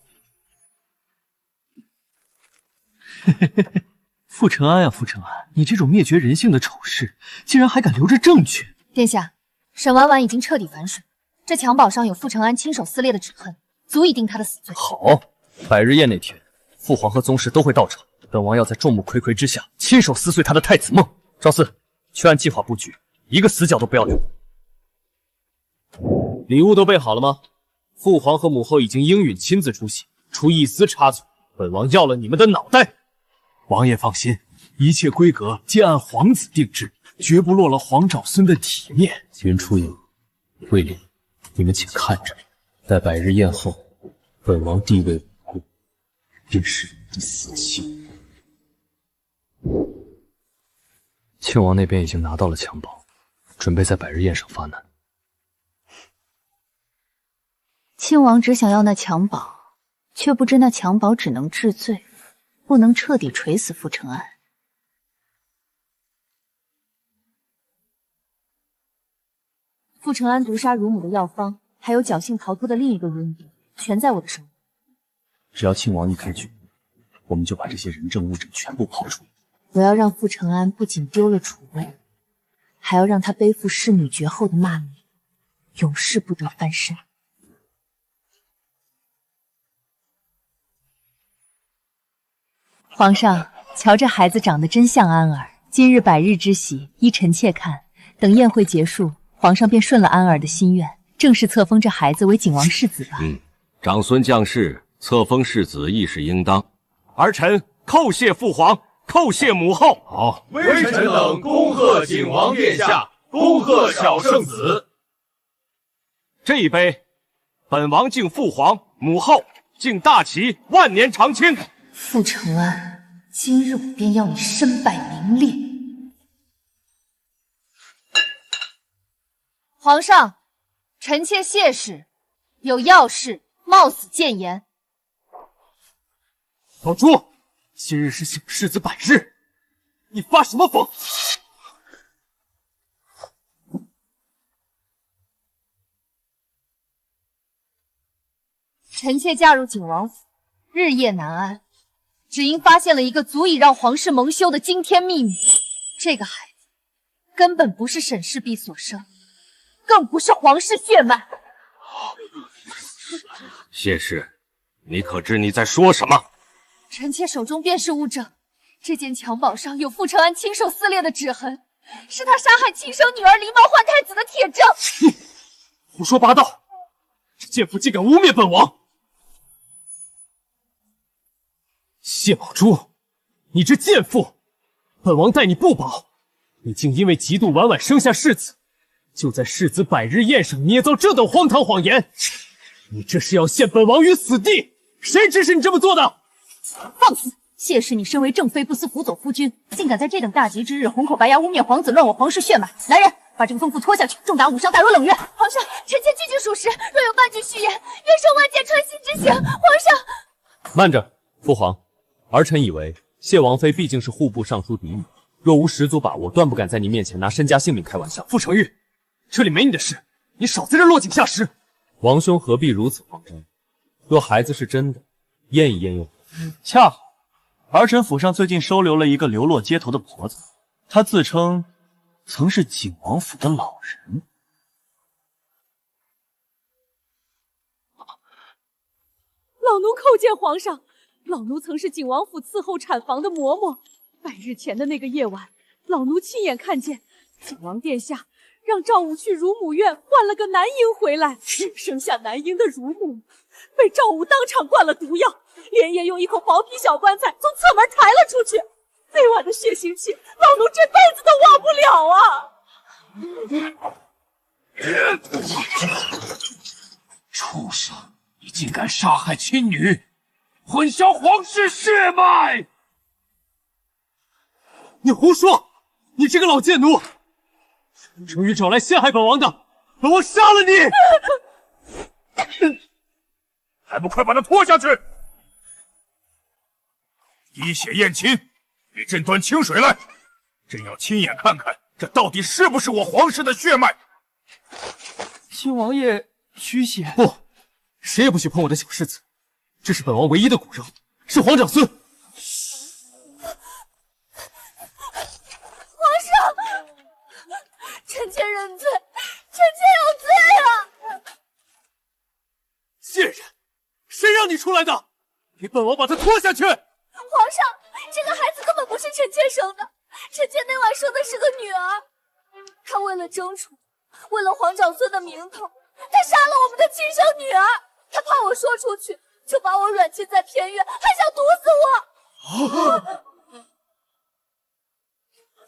傅承安呀，傅承安，你这种灭绝人性的丑事，竟然还敢留着证据！殿下，沈婉婉已经彻底反水，这襁褓上有傅承安亲手撕裂的指痕，足以定他的死罪。好，百日宴那天，父皇和宗室都会到场，本王要在众目睽睽之下，亲手撕碎他的太子梦。赵四，去按计划布局，一个死角都不要留。礼物都备好了吗？父皇和母后已经应允亲自出席，出一丝差错，本王要了你们的脑袋。王爷放心，一切规格皆按皇子定制，绝不落了皇长孙的体面。云初影、卫林，你们请看着，待百日宴后，本王地位稳固，便是你的死期。庆王那边已经拿到了襁褓，准备在百日宴上发难。亲王只想要那襁褓，却不知那襁褓只能治罪，不能彻底锤死傅承安。傅承安毒杀乳母的药方，还有侥幸逃脱的另一个乳母，全在我的手里。只要庆王一开举，我们就把这些人证物证全部刨出。我要让傅承安不仅丢了储位，还要让他背负侍女绝后的骂名，永世不得翻身。皇上，瞧这孩子长得真像安儿。今日百日之喜，依臣妾看，等宴会结束，皇上便顺了安儿的心愿，正式册封这孩子为景王世子吧。长孙降世，册封世子亦是应当。儿臣叩谢父皇，叩谢母后。好，微臣等恭贺景王殿下，恭贺小圣子。这一杯，本王敬父皇，母后敬大齐，万年长青。傅承安，今日我便要你身败名裂！皇上，臣妾谢氏，有要事，冒死谏言。老朱，今日是小世子百日，你发什么疯？臣妾嫁入景王府，日夜难安。只因发现了一个足以让皇室蒙羞的惊天秘密，这个孩子根本不是沈氏璧所生，更不是皇室血脉。谢氏，你可知你在说什么？臣妾手中便是物证，这件襁褓上有傅承安亲手撕裂的指痕，是他杀害亲生女儿狸猫换太子的铁证。胡说八道！这贱妇竟敢污蔑本王！谢宝珠，你这贱妇！本王待你不薄，你竟因为嫉妒婉婉生下世子，就在世子百日宴上捏造这等荒唐谎言！你这是要陷本王于死地！谁指使你这么做的？放肆！谢氏，你身为正妃，不思辅佐夫君，竟敢在这等大吉之日红口白牙污蔑皇子，乱我皇室血脉！来人，把这个疯妇拖下去，重打5伤，打入冷院！皇上，臣妾句句属实，若有半句虚言，愿受万箭穿心之刑。皇上，慢着，父皇。儿臣以为谢王妃毕竟是户部尚书嫡女，若无十足把握，断不敢在你面前拿身家性命开玩笑。傅承玉，这里没你的事，你少在这落井下石。王兄何必如此慌张？若孩子是真的，验一验又。恰好，儿臣府上最近收留了一个流落街头的婆子，她自称曾是景王府的老人。老奴叩见皇上。老奴曾是景王府伺候产房的嬷嬷，百日前的那个夜晚，老奴亲眼看见景王殿下让赵武去乳母院换了个男婴回来，生下男婴的乳母被赵武当场灌了毒药，连夜用一口薄皮小棺材从侧门抬了出去。那晚的血腥气，老奴这辈子都忘不了啊！畜生，你竟敢杀害亲女！混淆皇室血脉！你胡说！你这个老贱奴！程昱找来陷害本王的，本王杀了你！还不快把他拖下去！滴血验亲，给朕端清水来，朕要亲眼看看这到底是不是我皇室的血脉。亲王爷取血！不，谁也不许碰我的小世子。这是本王唯一的骨肉，是皇长孙。皇上，臣妾认罪，臣妾有罪啊！贱人，谁让你出来的？给本王把他拖下去！皇上，这个孩子根本不是臣妾生的，臣妾那晚生的是个女儿。他为了争宠，为了皇长孙的名头，他杀了我们的亲生女儿。他怕我说出去，就把我软禁在偏院，还想毒死我。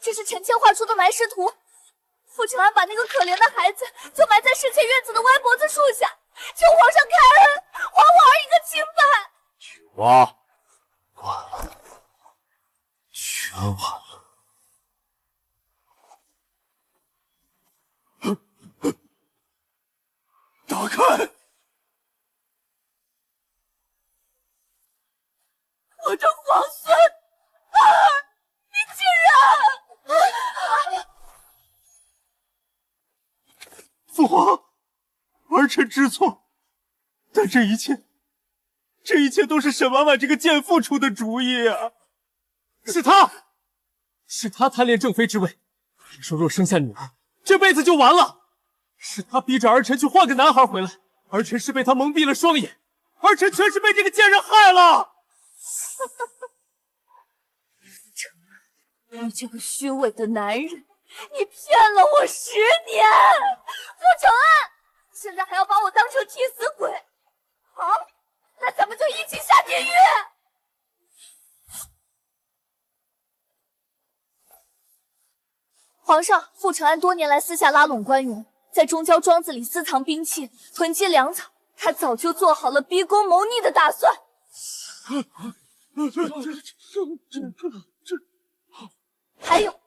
这是臣妾画出的来世图。傅承安把那个可怜的孩子就埋在侍妾院子的歪脖子树下，求皇上开恩，还我儿一个清白。哇，完了，全完了！皇，儿臣知错，但这一切都是沈婉婉这个贱妇出的主意啊！是他贪恋正妃之位，听说若生下女儿，这辈子就完了。是他逼着儿臣去换个男孩回来，儿臣是被他蒙蔽了双眼，儿臣全是被这个贱人害了。你这个虚伪的男人，你骗了我10年！傅承恩，现在还要把我当成替死鬼？好，那咱们就一起下地狱！皇上，傅承恩多年来私下拉拢官员，在中郊庄子里私藏兵器，囤积粮草，他早就做好了逼宫谋逆的打算。还有，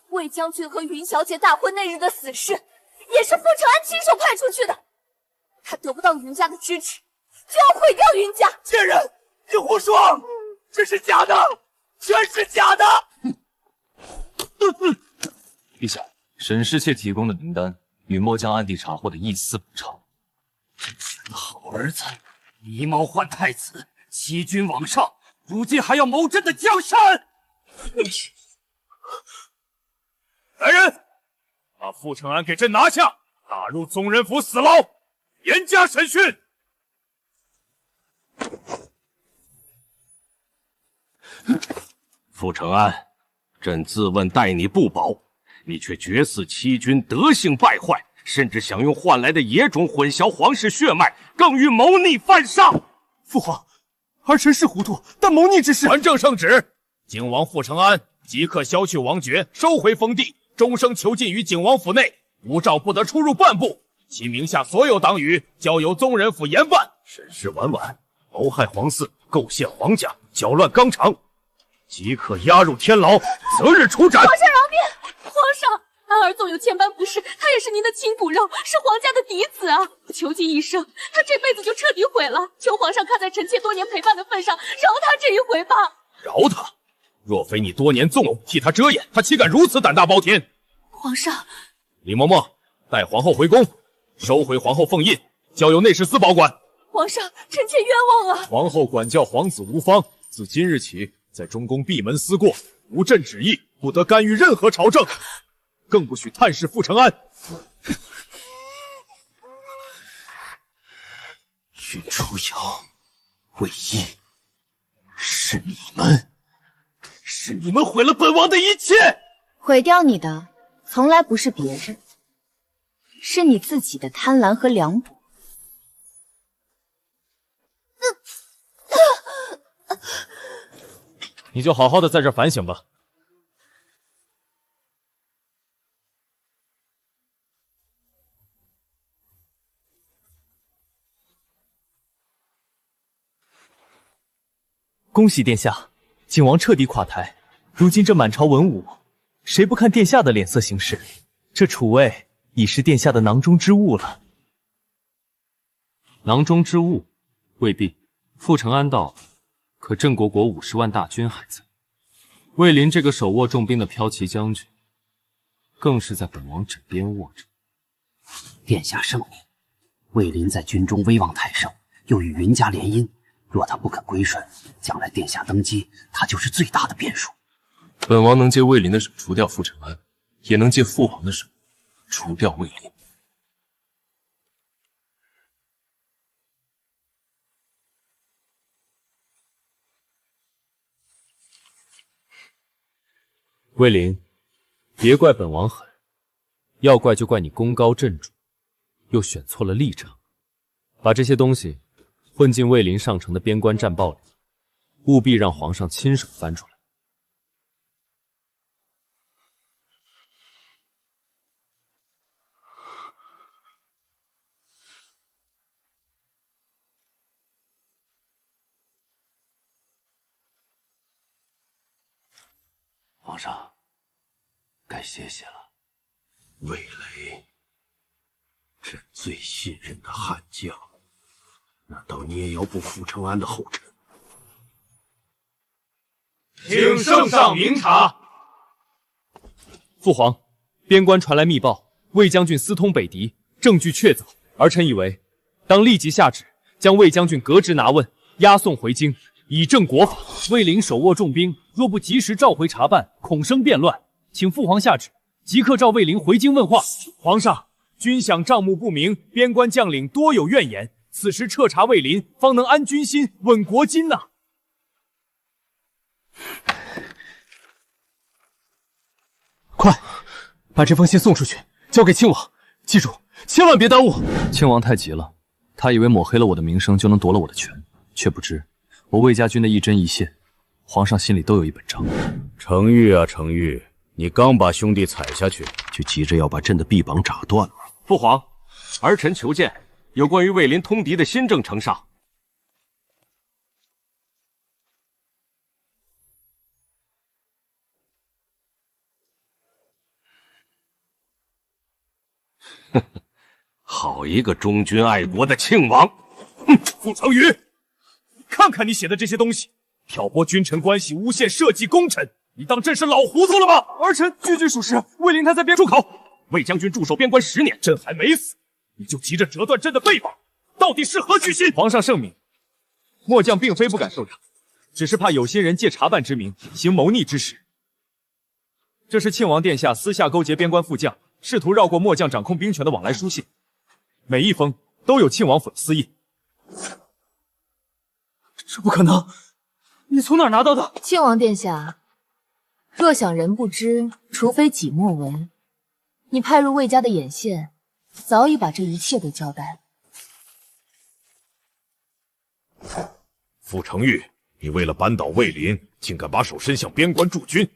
魏将军和云小姐大婚那日的死事，也是傅承恩亲手派出去的。他得不到云家的支持，就要毁掉云家。贱人，你胡说！这是假的，全是假的！陛下，沈侍妾提供的名单与末将暗地查获的一丝不差。好儿子，狸猫换太子，欺君罔上，如今还要谋朕的江山！来人，把傅承恩给朕拿下，打入宗人府死牢，严加审讯。傅承恩，朕自问待你不薄，你却绝嗣欺君，德性败坏，甚至想用换来的野种混淆皇室血脉，更欲谋逆犯上。父皇，儿臣是糊涂，但谋逆之事……传正圣旨，景王傅承恩即刻削去王爵，收回封地，终生囚禁于景王府内，无诏不得出入半步。其名下所有党羽交由宗人府严办。沈氏婉婉谋害皇嗣，构陷皇家，搅乱纲常，即刻押入天牢，择日处斩。皇上饶命！皇上，安儿纵有千般不是，他也是您的亲骨肉，是皇家的嫡子啊！囚禁一生，他这辈子就彻底毁了。求皇上看在臣妾多年陪伴的份上，饶他这一回吧。饶他？若非你多年纵容，替他遮掩，他岂敢如此胆大包天？皇上，李嬷嬷，带皇后回宫，收回皇后凤印，交由内侍司保管。皇上，臣妾冤枉啊！皇后管教皇子无方，自今日起在中宫闭门思过，无朕旨意，不得干预任何朝政，更不许探视傅承恩。云初瑶、魏烨，是你们毁了本王的一切！毁掉你的从来不是别人，是你自己的贪婪和凉薄。你就好好的在这反省吧。恭喜殿下，景王彻底垮台。如今这满朝文武，谁不看殿下的脸色行事？这储位已是殿下的囊中之物了。囊中之物未必。傅承恩到了，可郑国50万大军还在。魏林这个手握重兵的骠骑将军，更是在本王枕边卧着。殿下圣明，魏林在军中威望太盛，又与云家联姻，若他不肯归顺，将来殿下登基，他就是最大的变数。本王能借魏林的手除掉傅承恩，也能借父皇的手除掉魏林。魏林，别怪本王狠，要怪就怪你功高震主，又选错了立场，把这些东西混进魏林上呈的边关战报里，务必让皇上亲手翻出来。皇上，该歇歇了。魏雷，朕最信任的悍将，难道你也要步傅承恩的后尘？请圣上明察。父皇，边关传来密报，魏将军私通北狄，证据确凿，儿臣以为当立即下旨，将魏将军革职拿问，押送回京，以正国法。魏灵手握重兵，若不及时召回查办，恐生变乱。请父皇下旨，即刻召魏灵回京问话。皇上，军饷账目不明，边关将领多有怨言，此时彻查魏灵，方能安军心，稳国金呐。快，把这封信送出去，交给亲王。记住，千万别耽误。亲王太急了，他以为抹黑了我的名声就能夺了我的权，却不知我魏家军的一针一线，皇上心里都有一本账。程昱啊，程昱，你刚把兄弟踩下去，就急着要把朕的臂膀斩断了。父皇，儿臣求见，有关于魏林通敌的新政呈上。呵呵，好一个忠君爱国的庆王！傅成宇，你看看你写的这些东西，挑拨君臣关系，诬陷社稷功臣，你当朕是老糊涂了吗？儿臣句句属实。魏灵他在边住口！魏将军驻守边关10年，朕还没死，你就急着折断朕的背膀，到底是何居心？皇上圣明，末将并非不敢受查，只是怕有心人借查办之名行谋逆之事。这是庆王殿下私下勾结边关副将，试图绕过末将掌控兵权的往来书信，每一封都有庆王府的私印。这不可能！你从哪儿拿到的？庆王殿下，若想人不知，除非己莫闻。你派入魏家的眼线，早已把这一切都交代了。傅成玉，你为了扳倒魏林，竟敢把手伸向边关驻军，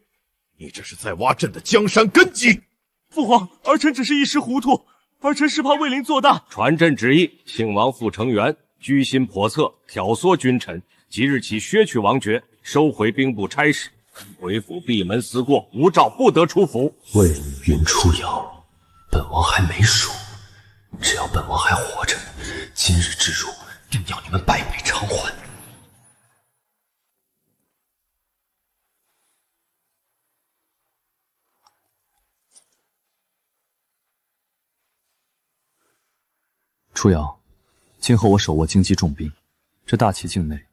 你这是在挖朕的江山根基！父皇，儿臣只是一时糊涂，儿臣是怕魏灵做大。传朕旨意，庆王傅成元居心叵测，挑唆君臣，即日起削去王爵，收回兵部差事，回府闭门思过，无诏不得出府。魏灵云出窑，本王还没数，只要本王还活着，今日之辱定要你们百倍偿还。初瑶，今后我手握京畿重兵，这大齐境内，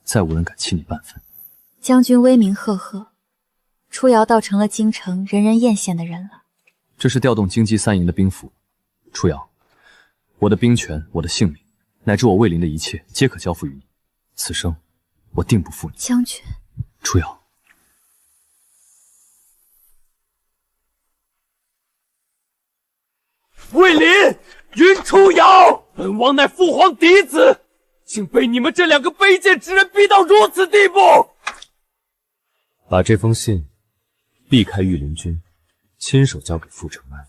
再无人敢欺你半分。将军威名赫赫，初瑶倒成了京城人人艳羡的人了。这是调动京畿3营的兵符。初瑶，我的兵权、我的性命，乃至我魏灵的一切，皆可交付于你。此生，我定不负你。将军，初瑶，魏林，云初瑶，本王乃父皇嫡子，竟被你们这2个卑贱之人逼到如此地步！把这封信避开御林军，亲手交给傅成安，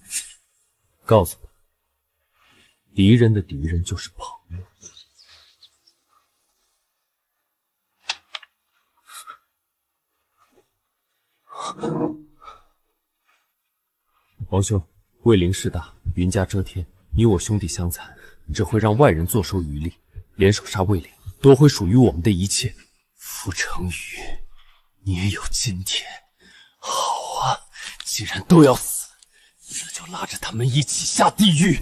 告诉他，敌人的敌人就是朋友。皇兄，魏灵势大，云家遮天，你我兄弟相残，只会让外人坐收渔利，联手杀魏灵，夺回属于我们的一切。傅成宇，你也有今天。好啊，既然都要死，这就拉着他们一起下地狱。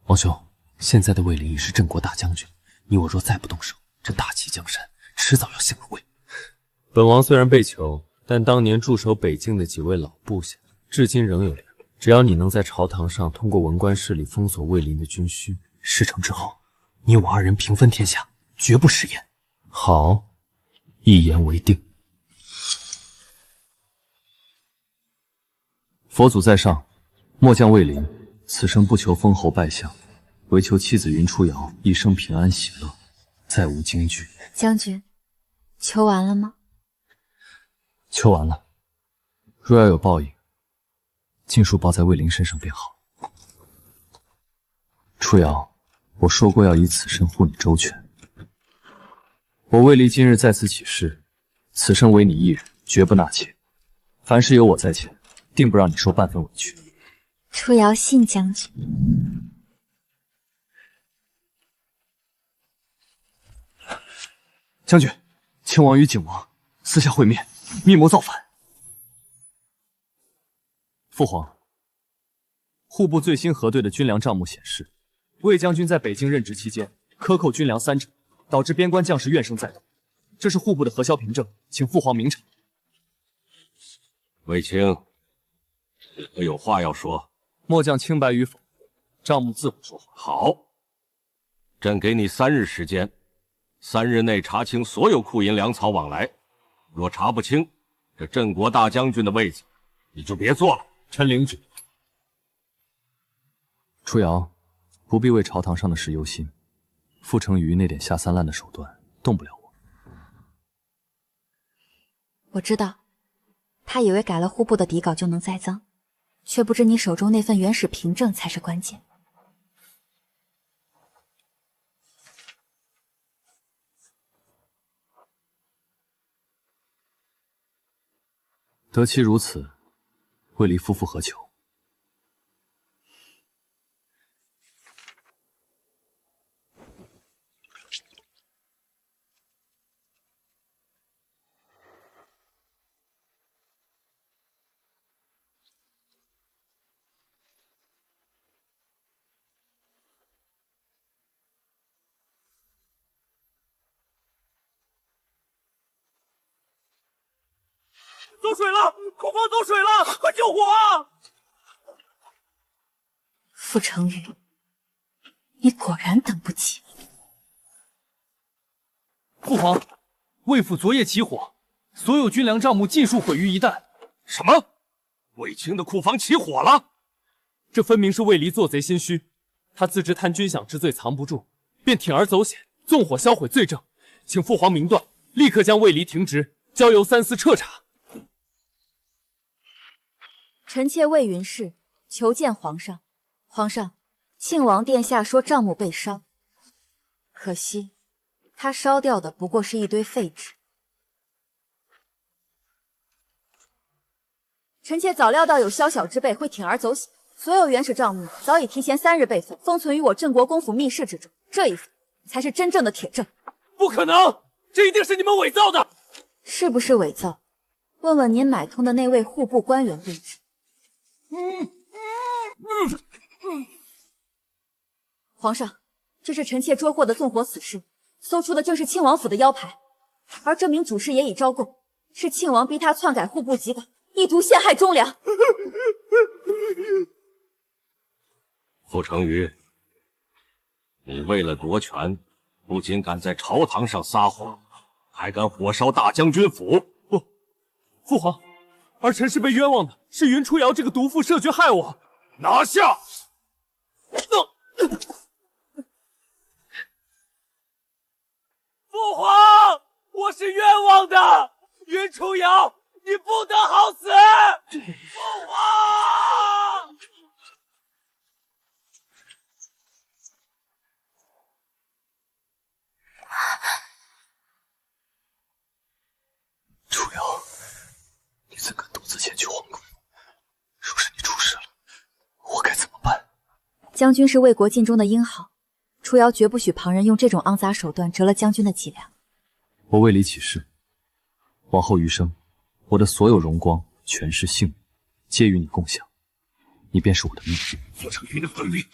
皇兄，现在的魏灵已是镇国大将军，你我若再不动手，这大齐江山迟早要陷入魏。本王虽然被囚，但当年驻守北境的几位老部下，至今仍有联络。只要你能在朝堂上通过文官势力封锁魏灵的军需，事成之后，你我2人平分天下，绝不食言。好，一言为定。佛祖在上，末将魏灵，此生不求封侯拜相，唯求妻子云初瑶一生平安喜乐，再无惊惧。将军，求完了吗？求完了。若要有报应，尽数报在魏灵身上便好。初瑶，我说过要以此身护你周全。我魏离今日在此起誓，此生唯你一人，绝不纳妾。凡事有我在前，定不让你受半分委屈。初瑶信将军。将军，庆王与景王私下会面，密谋造反。父皇，户部最新核对的军粮账目显示，魏将军在北京任职期间克扣军粮3成，导致边关将士怨声载道。这是户部的核销凭证，请父皇明察。卫青，我有话要说。末将清白与否，账目自会说话。好，朕给你3日时间，3日内查清所有库银粮草往来。若查不清，这镇国大将军的位子你就别坐了。臣领旨。初瑶，不必为朝堂上的事忧心，傅成瑜那点下三滥的手段动不了我。我知道，他以为改了户部的底稿就能栽赃，却不知你手中那份原始凭证才是关键。得其如此，卫离夫妇何求？走水了！库房走水了！快救火啊！傅成宇，你果然等不及。父皇，魏府昨夜起火，所有军粮账目尽数毁于一旦。什么？卫青的库房起火了？这分明是卫离做贼心虚，他自知贪军饷之罪藏不住，便铤而走险，纵火销毁罪证。请父皇明断，立刻将卫离停职，交由三司彻查。臣妾魏云氏求见皇上。皇上，庆王殿下说账目被烧，可惜他烧掉的不过是一堆废纸。臣妾早料到有宵小之辈会铤而走险，所有原始账目早已提前3日备份，封存于我镇国公府密室之中。这一份才是真正的铁证。不可能，这一定是你们伪造的。是不是伪造？问问您买通的那位户部官员便知。皇上，这是臣妾捉获的纵火死士，搜出的正是庆王府的腰牌，而这名主事也已招供，是庆王逼他篡改户部籍稿，意图陷害忠良。傅成瑜，你为了夺权，不仅敢在朝堂上撒谎，还敢火烧大将军府。不，父皇，儿臣是被冤枉的，是云初瑶这个毒妇设局害我。拿下！父皇，我是冤枉的，云初瑶，你不得好死！父皇！初瑶，你怎敢独自前去皇宫？若是你出事了，我该怎么办？将军是为国尽忠的英豪，初瑶绝不许旁人用这种肮杂手段折了将军的脊梁。我为离起誓，往后余生，我的所有荣光、权势、性命，皆与你共享。你便是我的命。傅成瑜的分离，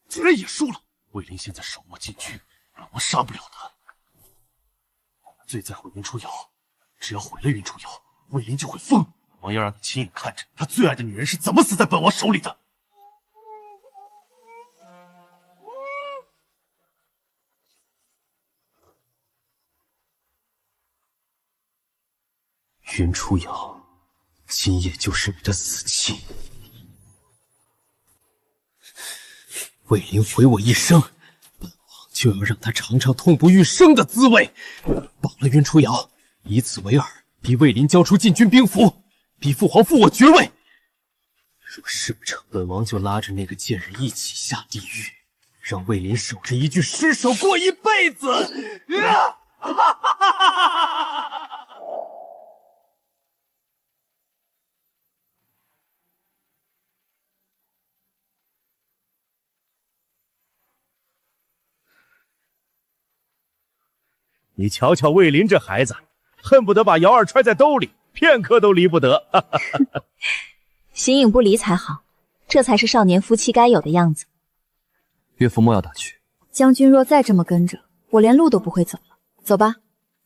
竟然也输了。卫林现在手握禁区，本王杀不了他。我们最在乎云初瑶，只要毁了云初瑶，卫林就会疯。王要让他亲眼看着他最爱的女人是怎么死在本王手里的。云初瑶，今夜就是你的死期。卫林毁我一生，本王就要让他尝尝痛不欲生的滋味。绑了云初瑶，以此为饵，逼卫林交出禁军兵符，逼父皇复我爵位。若事不成，本王就拉着那个贱人一起下地狱，让卫林守着一具尸首过一辈子。你瞧瞧卫林这孩子，恨不得把瑶儿揣在兜里，片刻都离不得。形影不离才好，这才是少年夫妻该有的样子。岳父莫要打趣。将军若再这么跟着，我连路都不会走了。走吧，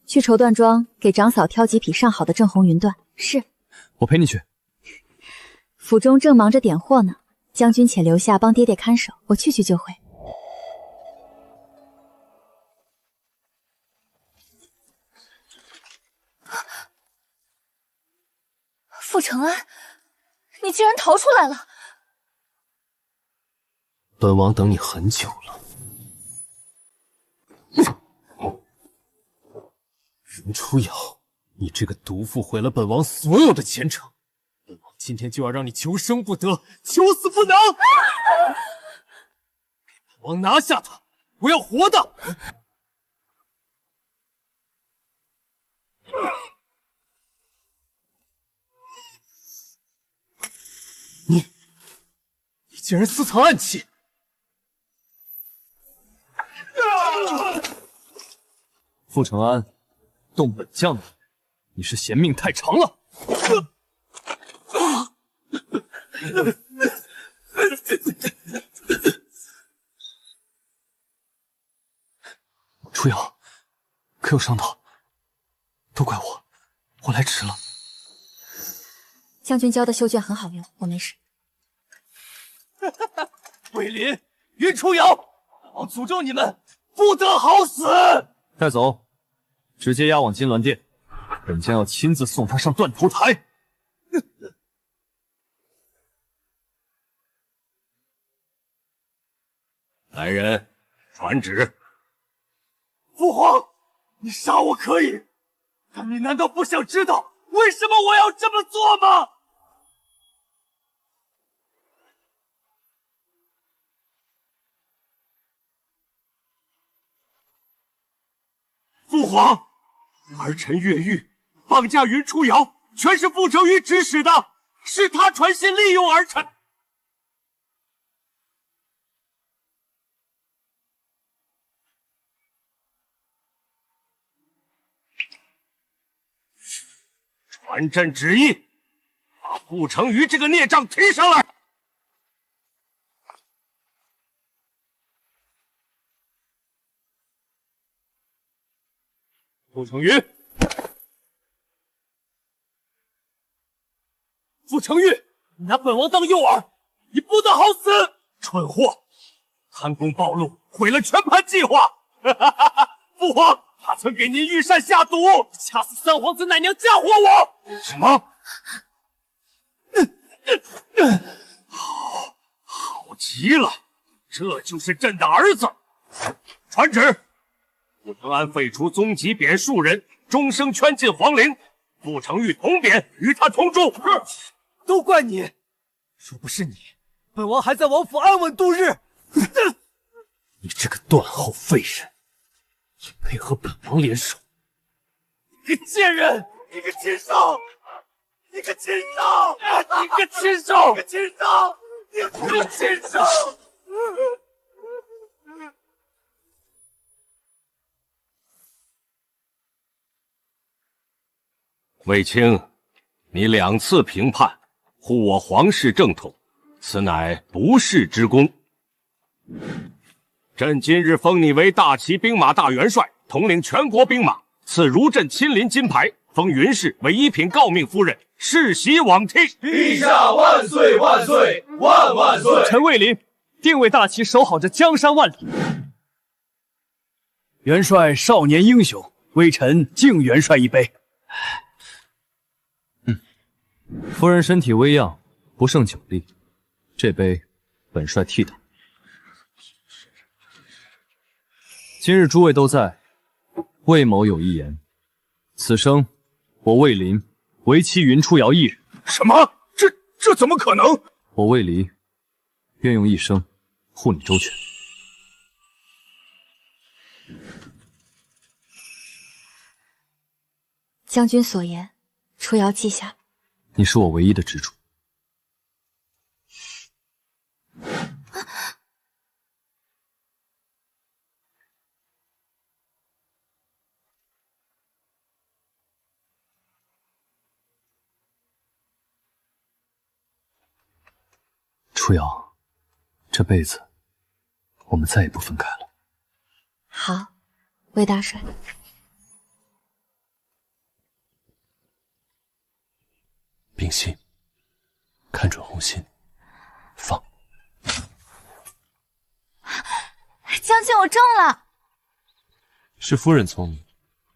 去绸缎庄给长嫂挑几匹上好的正红云缎。是，我陪你去。府中正忙着点货呢，将军且留下帮爹爹看守，我去就会。傅承安，你竟然逃出来了！本王等你很久了。云初瑶，你这个毒妇毁了本王所有的前程，本王今天就要让你求生不得，求死不能！给本王拿下他，我要活的！你竟然私藏暗器！傅承安，动本将的，你是嫌命太长了。初瑶，可有伤到？都怪我，我来迟了。将军教的绣卷很好用，我没事。魏林、云初瑶，本王诅咒你们不得好死！带走，直接押往金銮殿，本将要亲自送他上断头台。来人，传旨。父皇，你杀我可以，但你难道不想知道为什么我要这么做吗？父皇，儿臣越狱绑架云初瑶，全是傅承玉指使的，是他传信利用儿臣。传朕旨意，把傅承玉这个孽障提上来。傅承玉，傅承玉，你拿本王当诱饵，你不得好死！蠢货，贪功暴露，毁了全盘计划。父皇，他曾给您御膳下毒，掐死三皇子奶娘，嫁祸我！什么？好极了，这就是朕的儿子。传旨，傅承安废除宗籍贬庶人，终生圈禁皇陵。傅承玉同贬，与他同住。是，都怪你！若不是你，本王还在王府安稳度日。你这个断后废人，也配和本王联手？你个贱人！你个禽兽！你个禽兽！你个禽兽！你个禽兽！你个禽兽！卫青，你2次平叛，护我皇室正统，此乃不世之功。朕今日封你为大骑兵马大元帅，统领全国兵马，赐如朕亲临金牌，封云氏为1品诰命夫人，世袭罔替。陛下万岁万岁万万岁！臣卫林定为大旗守好这江山万里。元帅少年英雄，微臣敬元帅一杯。夫人身体微恙，不胜酒力，这杯本帅替他。今日诸位都在，魏某有一言：此生我魏林为妻云初瑶一人。什么？这怎么可能？我魏离愿用一生护你周全。将军所言，初瑶记下。你是我唯一的支柱。初初瑶，这辈子我们再也不分开了。好，魏大帅。屏息，看准红心，放。将军，我中了！是夫人聪明，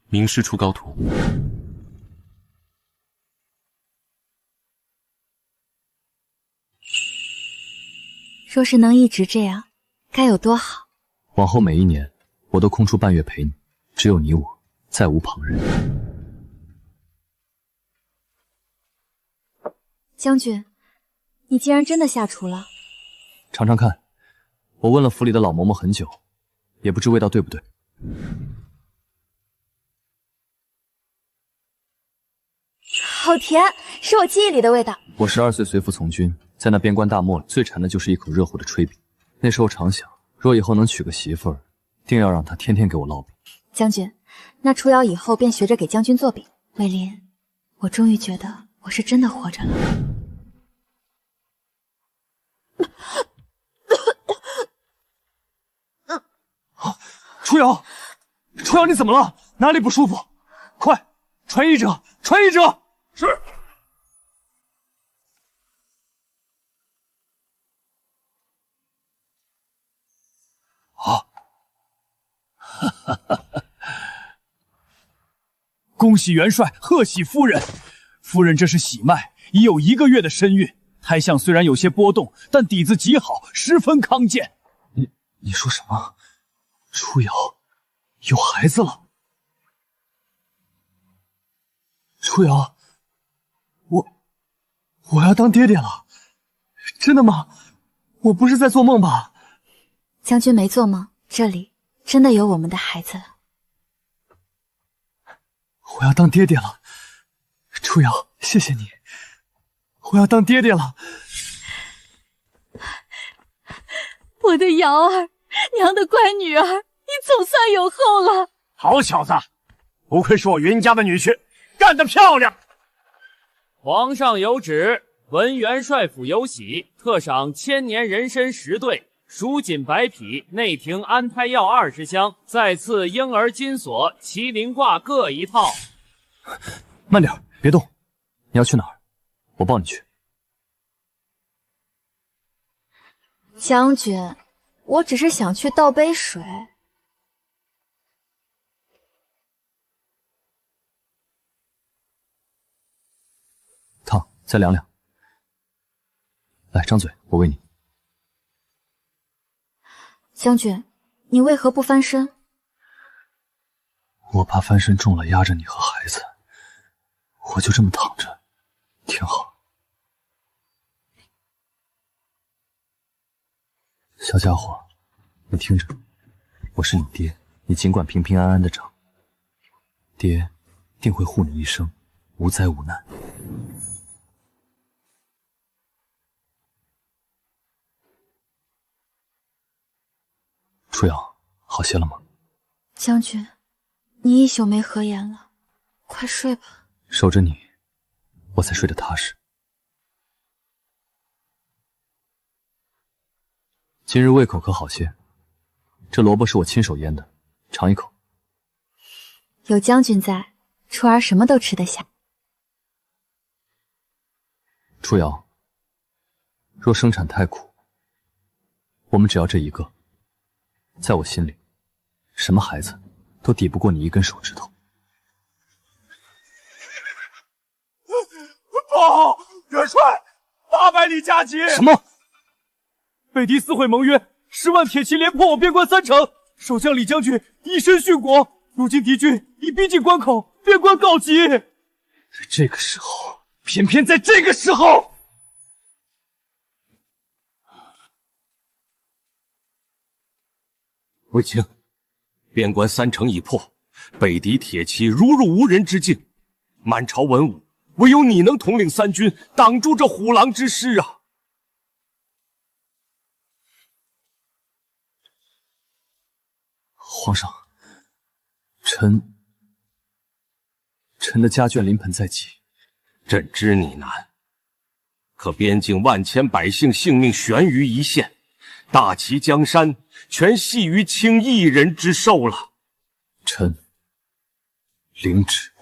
名师出高徒。若是能一直这样，该有多好！往后每一年，我都空出半月陪你，只有你我，再无旁人。将军，你竟然真的下厨了？尝尝看，我问了府里的老嬷嬷很久，也不知味道对不对。好甜，是我记忆里的味道。我12岁随父从军，在那边关大漠里，最馋的就是一口热乎的炊饼。那时候常想，若以后能娶个媳妇儿，定要让她天天给我烙饼。将军，那初瑶以后便学着给将军做饼。魏林，我终于觉得我是真的活着了。初瑶，初瑶，你怎么了？哪里不舒服？快，传医者，传医者！是。啊！恭喜元帅，贺喜夫人！夫人这是喜脉，已有1个月的身孕，胎相虽然有些波动，但底子极好，十分康健。你说什么？初瑶有孩子了？初瑶，我要当爹爹了，真的吗？我不是在做梦吧？将军没做梦，这里真的有我们的孩子了。我要当爹爹了，初瑶，谢谢你，我要当爹爹了。我的瑶儿，娘的乖女儿，你总算有后了。好小子，不愧是我云家的女婿，干得漂亮！皇上有旨，闻元帅府有喜，特赏1000年人参10对，蜀锦白匹，内廷安胎药20箱，再赐婴儿金锁、麒麟挂各1套。慢点，别动。你要去哪儿？我抱你去。将军，我只是想去倒杯水。烫，再凉凉。来，张嘴，我喂你。将军，你为何不翻身？我怕翻身重了压着你和孩子，我就这么躺着，挺好。小家伙，你听着，我是你爹，你尽管平平安安的长，爹定会护你一生，无灾无难。初瑶，好些了吗？将军，你一宿没合眼了，快睡吧。守着你，我才睡得踏实。今日胃口可好些？这萝卜是我亲手腌的，尝一口。有将军在，初儿什么都吃得下。初瑶，若生产太苦，我们只要这一个，在我心里，什么孩子都抵不过你一根手指头。报，元帅，800里加急！什么？北狄撕毁盟约，10万铁骑连破我边关3城，守将李将军以身殉国。如今敌军已逼近关口，边关告急。在这个时候，偏偏在这个时候，卫青，边关3城已破，北狄铁骑如入无人之境，满朝文武唯有你能统领3军，挡住这虎狼之师啊！皇上，臣的家眷临盆在即，朕知你难，可边境万千百姓性命悬于一线，大齐江山全系于卿一人之手了。臣领旨。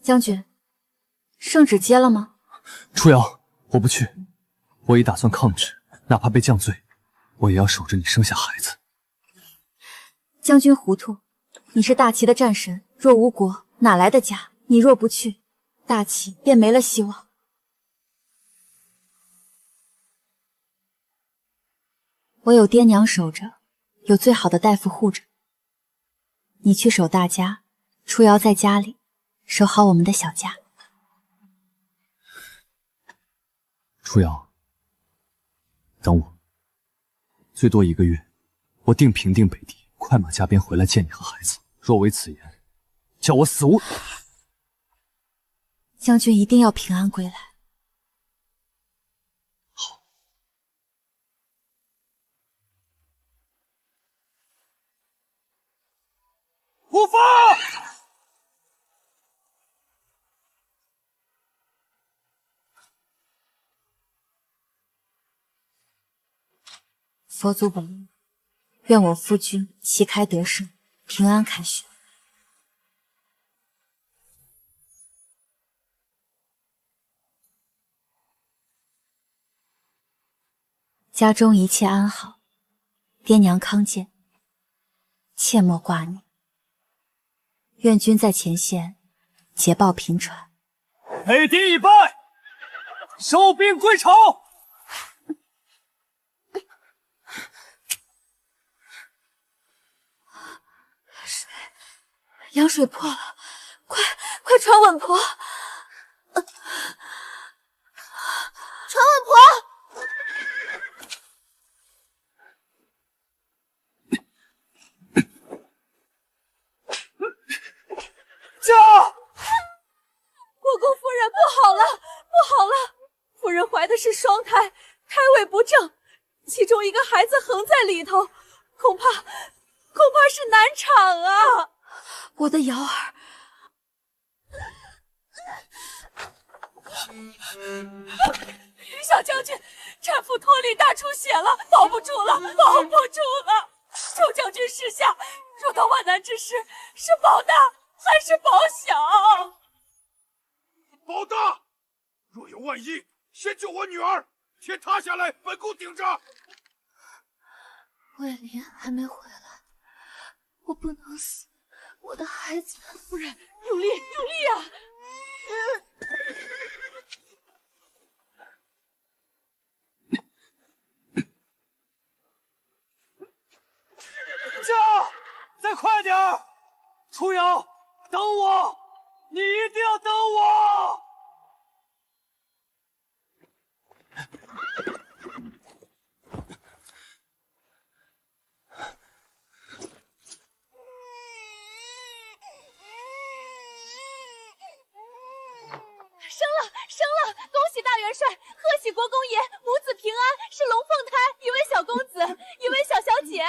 将军，圣旨接了吗？楚瑶，我不去，我已打算抗旨，哪怕被降罪，我也要守着你生下孩子。将军糊涂，你是大齐的战神，若无国，哪来的家？你若不去，大齐便没了希望。我有爹娘守着，有最好的大夫护着。你去守大家，楚瑶在家里守好我们的小家。楚瑶，等我，最多1个月，我定平定北地，快马加鞭回来见你和孩子。若违此言，叫我死无。将军一定要平安归来。好。护法！佛祖保佑，愿我夫君旗开得胜，平安凯旋。家中一切安好，爹娘康健，切莫挂念。愿君在前线捷报频传。北地已败，收兵归朝。羊水破了，快传稳婆！传稳婆！驾！国公夫人，不好了，不好了！夫人怀的是双胎，胎位不正，其中一个孩子横在里头，恐怕是难产啊！我的瑶儿，云小将军，产妇脱离大出血了，保不住了，保不住了！求将军示下，若到万难之时，是保大还是保小？保大！若有万一，先救我女儿，天塌下来，本宫顶着。魏林还没回来，我不能死。我的孩子，夫人，用力，用力啊！驾！再快点儿！楚瑶，等我！你一定要等我！生了！恭喜大元帅，贺喜国公爷，母子平安，是龙凤胎，一位小公子，一位小小姐。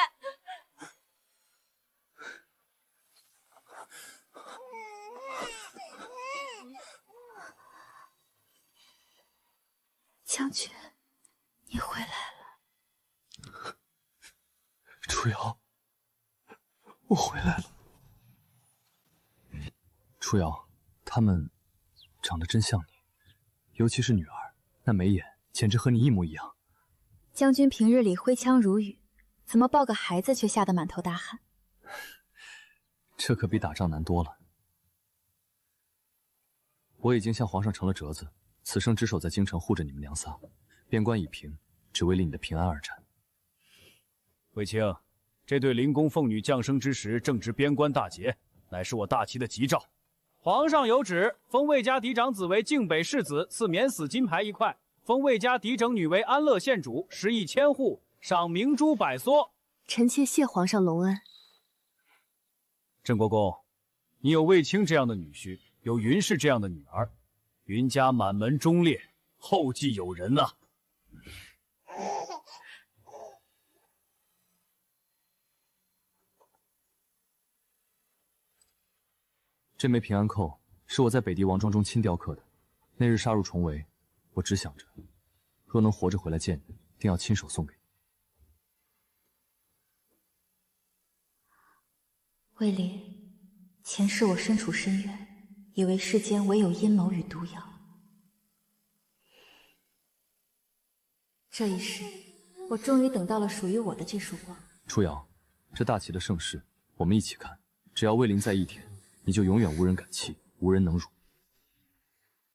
将军，你回来了。楚瑶，我回来了。楚瑶，他们长得真像你，尤其是女儿，那眉眼简直和你一模一样。将军平日里挥枪如雨，怎么抱个孩子却吓得满头大汗？这可比打仗难多了。我已经向皇上成了折子，此生只守在京城护着你们娘仨，边关已平，只为了你的平安而战。卫青，这对灵宫凤女降生之时正值边关大捷，乃是我大齐的吉兆。皇上有旨，封魏家嫡长子为靖北世子，赐免死金牌1块；封魏家嫡长女为安乐县主，10亿千户，赏明珠100梭。臣妾谢皇上隆恩。郑国公，你有卫青这样的女婿，有云氏这样的女儿，云家满门忠烈，后继有人啊！这枚平安扣是我在北狄王庄中亲雕刻的。那日杀入重围，我只想着，若能活着回来见你，定要亲手送给你。魏林，前世我身处深渊，以为世间唯有阴谋与毒药。这一世，我终于等到了属于我的这束光。初瑶，这大齐的盛世，我们一起看。只要魏林在一天，你就永远无人敢欺，无人能辱。